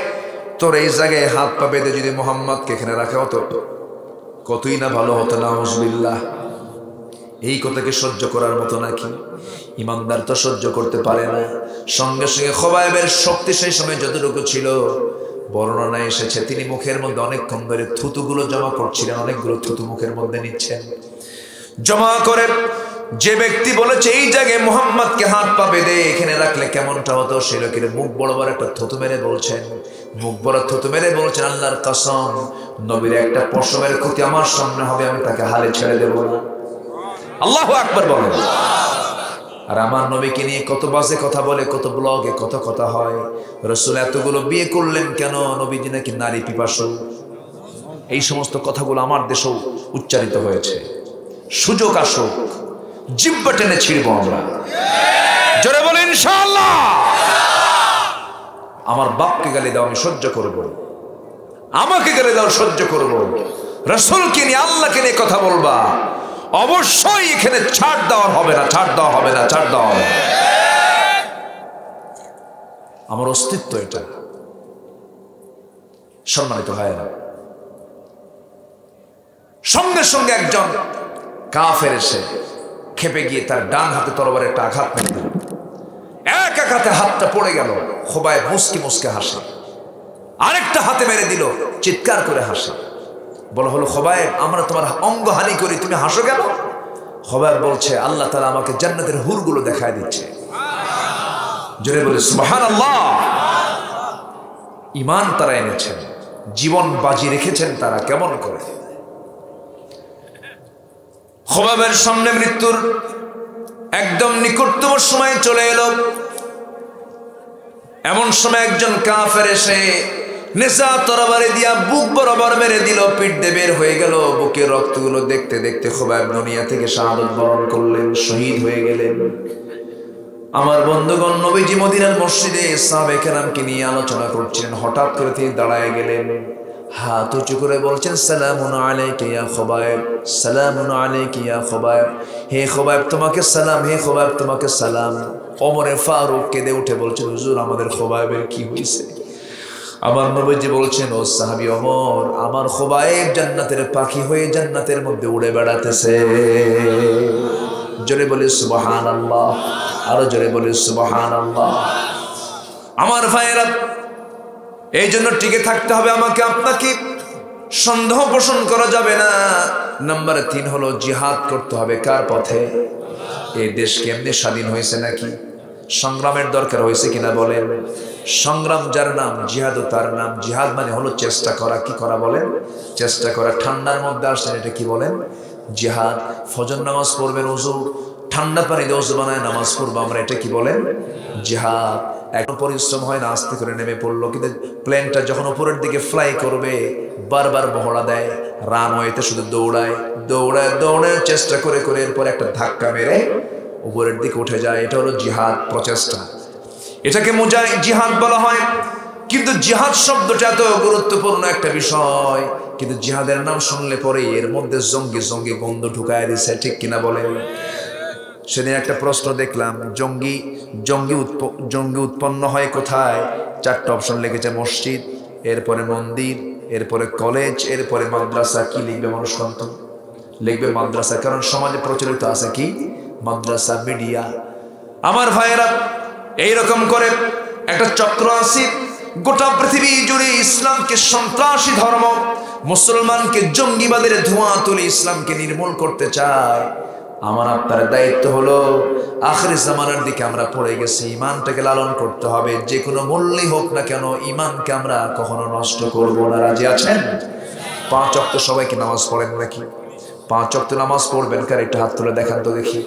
তোর এই জায়গায় হাত পা বেঁধে যদি মুহাম্মদকে এখানে রাখা হতো কতই না ভালো হতো। নাউজুবিল্লাহ। এই কথাকে সহ্য করার মতো নাকি? ইমানদার তো সহ্য করতে পারে না। সঙ্গে সঙ্গে খোবাইবের শক্তি সেই সময় যতটুকু ছিল, বর্ণনায় এসেছে তিনি মুখের মধ্যে অনেকক্ষণ ধরে থুতুগুলো জমা করছিলেন, অনেকগুলো থুতু মুখের মধ্যে নিচ্ছেন। জমা করে যে ব্যক্তি বলেছে এই জায়গায় মুহাম্মদকে হাত পা বেঁধে এখানে রাখলে কেমনটা হতো, সে লোকের মুখ বড় বড় একটা থুতু মেরে বলছেন, মুখ বড় থুতু মেরে বলছেন, আল্লাহর কসম নবীর একটা পশমের ক্ষতি আমার সামনে হবে, আমি তাকে হালে ছেড়ে দেব না। আল্লাহু আকবার বলেন। আর আমার নবীকে নিয়ে কত বাজে কথা বলে, কত ব্লগে কত কথা হয়। রাসূল এতগুলো বিয়ে করলেন কেন? নবীজি নাকি নারী পিপাসু। এই সমস্ত কথাগুলো আমার দেশেও উচ্চারিত হয়েছে। সুযোগ আসুক জিহ্বা টেনে ছিড়ব আমরা। জোরে বলে ইনশাআল্লাহ। আমার বাপকে গালি দাও আমি সহ্য করব, আমাকে গালি দাও সহ্য করব, রাসূলকে নিয়ে আল্লাহকে নিয়ে কথা বলবা, অবশ্যই এখানে ছাড় দেওয়া হবে না, ছাড় দেওয়া হবে না, ছাড় দেওয়া হবে। আমার অস্তিত্ব এটা। সম্মানিত ভাইয়েরা, সঙ্গে সঙ্গে একজন কাফের এসে খেপে গিয়ে তার ডান হাতে তরবারে একটা আঘাত মেরে দিল। এক হাতে হাতটা পড়ে গেল, খোবায় মুসকে মুসকে হাসে। আরেকটা হাতে মেরে দিল, চিৎকার করে হাসে। বলা হলো, খোবায় আমরা তোমার অঙ্গহানি করি, তুমি হাসো কেন? খোবায় বলছে, আল্লাহ তাআলা আমাকে জান্নাতের হুরগুলো দেখায় দিচ্ছে। জোরে বলে সুবহানাল্লাহ। ঈমান তারা এনেছেন, জীবন বাজি রেখেছেন তারা। কেমন করে? খোবাবের সামনে মৃত্যুর একদম নিকটতম সময় চলে এলো। এমন সময় একজন কাফের এসে নেশা তরবারি দিয়া বুক বরাবর মেরে দিল, পিঠ দিয়ে বের হয়ে গেল। বুকের রক্তগুলো দেখতে দেখতে খোবাব দুনিয়া থেকে শাহাদাত বরণ করলেন, শহীদ হয়ে গেলেন। আমার বন্ধুগণ, নবীজি মদিনার মসজিদে সাহাবায়ে কেরামকে নিয়ে আলোচনা করছিলেন। হঠাৎ করে তিনি দাঁড়ায় গেলেন, হাত উঁচু করে বলছেন, সালামুন আলাইকা ইয়া খোবাব, সালামুন আলাইকা ইয়া খোবাব। হে খোবাব তোমাকে সালাম, হে খোবাব তোমাকে সালাম। ওমরে ফারুক কেঁদে উঠে বলছেন, হুজুর আমাদের খোবাবের কি হয়েছে? আমার নবীজি বলছেন, ও সাহাবী ওমর, আমার খোবাব জান্নাতের পাখি হয়ে জান্নাতের মধ্যে উড়ে বেড়াতেছে। জোরে বলে সুবহানাল্লাহ, আরো জোরে বলে সুবহানাল্লাহ। আমার ভাইয়েরা, এই জন্য টিকে থাকতে হবে আমাকে আপনাকে। সন্দেহ পোষণ করা যাবে না। নাম্বার 3 হলো জিহাদ করতে হবে। কার পথে? এই দেশ কি এমনি স্বাধীন হয়েছে নাকি? সংগ্রামের দরকার হয়েছে কিনা বলেন? সংগ্রাম যার নাম, জিহাদও তার নাম। জিহাদ মানে হলো চেষ্টা করা। কি করা বলেন? চেষ্টা করা। ঠান্ডার মধ্যে আসছেন, এটা কি বলেন? জিহাদ। ফজর নামাজ পড়বেন, ওযু ঠান্ডা পানি দিয়ে ওযু বানায় নামাজ পড়বো আমরা, এটা কি বলেন? জিহাদ। এখন পরিশ্রম হয় না, আস্তে করে নেমে পড়লো। কিন্তু প্লেনটা যখন উপরের দিকে ফ্লাই করবে, বারবার মহড়া দেয়, রানওয়েতে শুধু দৌড়ায় দৌড়ায় দৌড়ায়, চেষ্টা করে করে এরপর একটা ধাক্কা মেরে উপরের দিকে উঠে যায়। এটা হলো জিহাদ, প্রচেষ্টা। এটাকে জিহাদ বলা হয়। কিন্তু জিহাদ শব্দটা এত গুরুত্বপূর্ণ একটা বিষয়, কিন্তু জিহাদের নাম শুনলে পরে এর মধ্যে জঙ্গি জঙ্গি গন্ধ ঢুকায় দিছে। ঠিক কিনা বলেন? সেদিন একটা প্রশ্ন দেখলাম, জঙ্গি উৎপন্ন হয় কোথায়? 4টা অপশন লিখেছে, মসজিদ, এরপরে মন্দির, এরপরে কলেজ, এরপরে মাদ্রাসা। কি লিখবে মানুষ? সন্তান লিখবে মাদ্রাসা, কারণ সমাজে প্রচলিত আছে কি? মাদ্রাসা, মিডিয়া। আমার ভাইয়েরা, এইরকম করে একটা চক্র আছে গোটা পৃথিবী জুড়ে। ইসলামকে সন্ত্রাসী ধর্ম, মুসলমানকে জঙ্গিবাদের ধোঁয়া তুলে ইসলামকে নির্মূল করতে চায়। আমার আপনার দায়িত্ব হলো, আখিরি জামানার দিকে আমরা পড়ে গেছি, ঈমানটাকে লালন করতে হবে। যে কোনো মূল্যে হোক না কেন, ঈমানকে আমরা কখনো নষ্ট করব না। রাজি আছেন? 5 ওয়াক্ত সবাইকে নামাজ পড়েন নাকি? 5 ওয়াক্ত নামাজ পড়বেন কার? একটা হাত তুলে দেখান তো দেখি।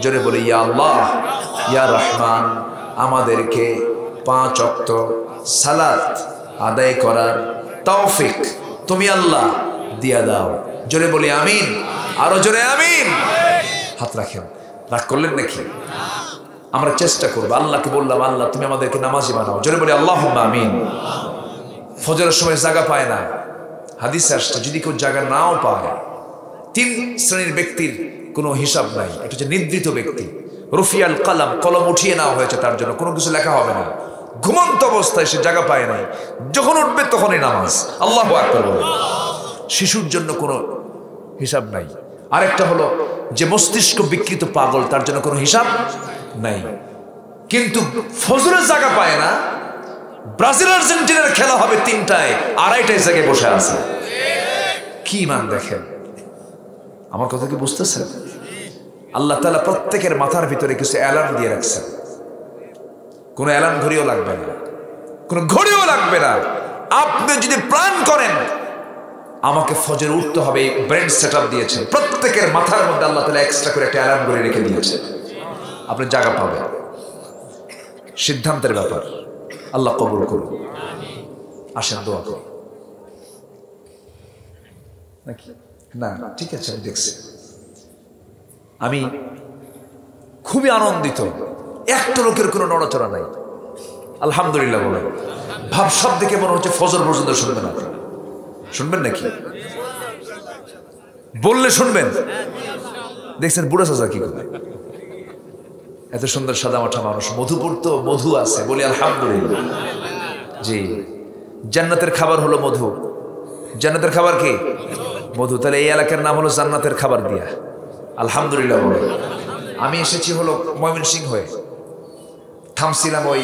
জোরে বলি, ইয়া আল্লাহ ইয়া রহমান, আমাদেরকে 5 ওয়াক্ত সালাত আদায় করার তৌফিক তুমি আল্লাহ দিয়া দাও। জোরে বলি আমিন, আরো জোরে আমিন। হাত রাখেন। রাগ করলেন নাকি? আমরা চেষ্টা করবো। আল্লাহকে বললাম, আল্লাহ তুমি আমাদেরকে নামাজি বানাও। জোরে বলি আল্লাহুম্মা আমিন। ফজরের সময় জায়গা পায় না, হাদিসে আসছে যদি কেউ জায়গা নাও পায়, 3 শ্রেণীর ব্যক্তির কোনো হিসাব নাই। এটা হচ্ছে নিদ্রিত ব্যক্তি। রুফিয়াল কালাম, কলম উঠিয়ে নেওয়া হয়েছে তার জন্য, কোনো কিছু লেখা হবে না। ঘুমন্ত অবস্থায় সে জায়গা পায় নাই, যখন উঠবে তখনই নামাজ। আল্লাহু আকবার বলে। শিশুর জন্য কোনো হিসাব নাই। আরেকটা হলো যে মস্তিষ্ক বিকৃত পাগল, তার জন্য কোনো হিসাব নাই। কিন্তু ফজরের জায়গা পায় না। ব্রাজিল আর্জেন্টিনার খেলা হবে 3টায়, 2:30টায় জায়গায় বসে আছে। কি মান দেখেন! আমার কথা কি বুঝতেছেন? আল্লাহ তাআলা প্রত্যেকের মাথার ভিতরে কিছু অ্যালার্ম দিয়ে রাখছেন। কোনো অ্যালার্ম ঘড়িও লাগবে না, কোনো ঘড়িও লাগবে না। আপনি যদি প্ল্যান করেন আমাকে ফজর উঠতে হবে, ব্রেন সেটআপ দিয়েছেন, প্রত্যেকের মাথার মধ্যে আল্লাহ তাআলা এক্সট্রা করে একটা অ্যালার্ম ঘড়ি রেখে দিয়েছেন। আপনি জায়গা পাবেন। সিদ্ধান্তের ব্যাপার। আল্লাহ কবুল করুন। আসেন দোয়া করুন। নাকি না? ঠিক আছে, আমি দেখছি। আমি খুবই আনন্দিত, একটা লোকের কোনো নড়াচড়া নাই। আলহামদুলিল্লাহ বলে ভাব সব দেখে মনে হচ্ছে ফজর পর্যন্ত শুনবেন। আপনি শুনবেন নাকি? বললে শুনবেন। দেখছেন বুড়া চাচা কি করে, এত সুন্দর সাদা মাঠা মানুষ, মধুপুর তো মধু আছে, বলি আলহামদুলিল্লাহ। জি, জান্নাতের খাবার হলো মধু। জান্নাতের খাবার কি? মধু। তাহলে এই এলাকার নাম হলো জান্নাতের খাবার দিয়া। আলহামদুলিল্লাহ বলে। আমি এসেছি হলো ময়মনসিংহ হয়ে, থামছিলাম ওই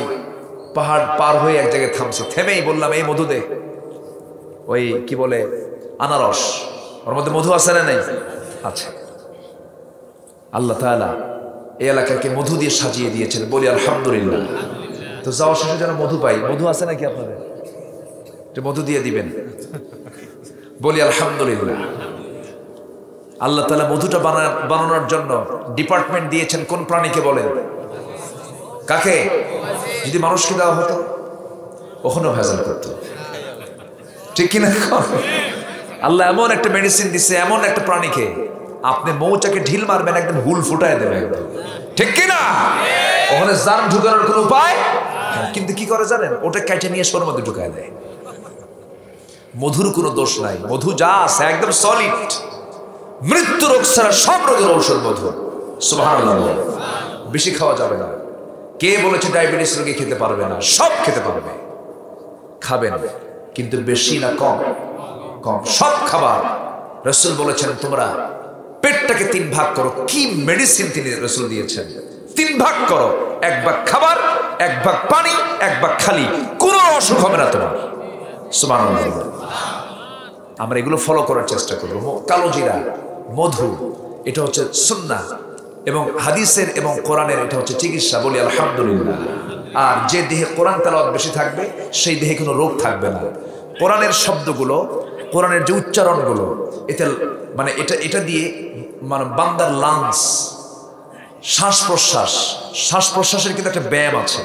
পাহাড় পার হয়ে এক জায়গায় থামছি, থেমেই বললাম এই মধু দে। ওই কি বলে আনারস, ওর মধ্যে মধু আছে না নাই? আচ্ছা। আল্লাহ তাআলা এই এলাকাকে মধু দিয়ে সাজিয়ে দিয়েছেন, বলি আলহামদুলিল্লাহ। তো যাওয়ার শেষে যেন মধু পাই। মধু আছে নাকি আপনাদের? মধু দিয়ে দিবেন, বলি আলহামদুলিল্লাহ। আল্লাহ তাআলা মধুটা বানানোর জন্য ডিপার্টমেন্ট দিয়েছেন কোন প্রাণীকে বলেন? কাকে? যদি মানুষকে দেওয়া হতো ওখানে ভেজাল করতো, ঠিক কিনা? আল্লাহ এমন একটা মেডিসিন দিচ্ছে, এমন একটা প্রাণীকে, আপনি মৌচাকে ঢিল মারবেন একদম হুল ফুটায় দেবে একদম, ঠিক কিনা? ওখানে জান ঢুকানোর কোনো উপায়, কিন্তু কি করে জানেন? ওটা কেটে নিয়ে সোর মধ্যে ঢুকায় দেয়। মধুর কোনো দোষ নাই, মধু যা আছে একদম সলিড। মৃত্যু রোগ ছাড়া সব রোগের ঔষধ মধু। সুবহানাল্লাহ। বেশি খাওয়া যাবে না। কে বলেছে ডায়াবেটিস রোগী খেতে পারবে না? সব খেতে পারবে, খাবেন, কিন্তু বেশি না কম? কম। সব খাবার রাসূল বলেছেন তোমরা পেটটাকে 3 ভাগ করো। কি মেডিসিন তিনি রাসূল দিয়েছেন? 3 ভাগ করো, 1 ভাগ খাবার, 1 ভাগ পানি, 1 ভাগ খালি, কোনো অসুখ হবে না তোমার। সুবহানাল্লাহ। আমরা এগুলো ফলো করার চেষ্টা করব। কালো জিরা, মধু, এটা হচ্ছে সুন্নাহ এবং হাদিসের এবং কোরআনের, এটা হচ্ছে চিকিৎসা, বলি আলহামদুলিল্লাহ। আর যে দেহে কোরআন তেলাওয়াত বেশি থাকবে সেই দেহে কোনো রোগ থাকবে না। কোরআনের শব্দগুলো, কোরআনের যে উচ্চারণগুলো, এতে মানে এটা দিয়ে মানে বান্দার লাংস, শ্বাস প্রশ্বাস, শ্বাস প্রশ্বাসের কিন্তু একটা ব্যায়াম আছে।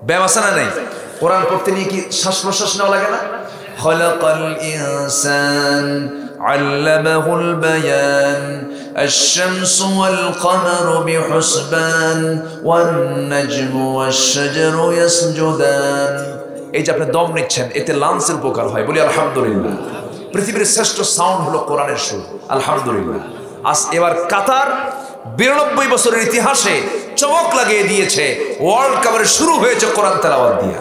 ব্যায়াম আছে না নেই? কোরআন পড়তে নিয়ে কি শ্বাস প্রশ্বাস নেওয়া লাগে না? খলাকাল ইনসান আল্লামাহুল বায়ান আশ-শামসু ওয়াল কমারু বিহুসবান ওয়ান নাজমু ওয়াশ-শাজারু ইয়াসজুদান। এই যে আপনি দম নিচ্ছেন, এতে লাংসের উপকার হয়, বলি আলহামদুলিল্লাহ। পৃথিবীর শ্রেষ্ঠ সাউন্ড হলো কোরআনের সুর, আলহামদুলিল্লাহ। আজ এবার কাতার 92 বছরের ইতিহাসে চমক লাগিয়ে দিয়েছে, ওয়ার্ল্ড কাপের শুরু হয়েছে কোরআন তেলাওয়াত দিয়া।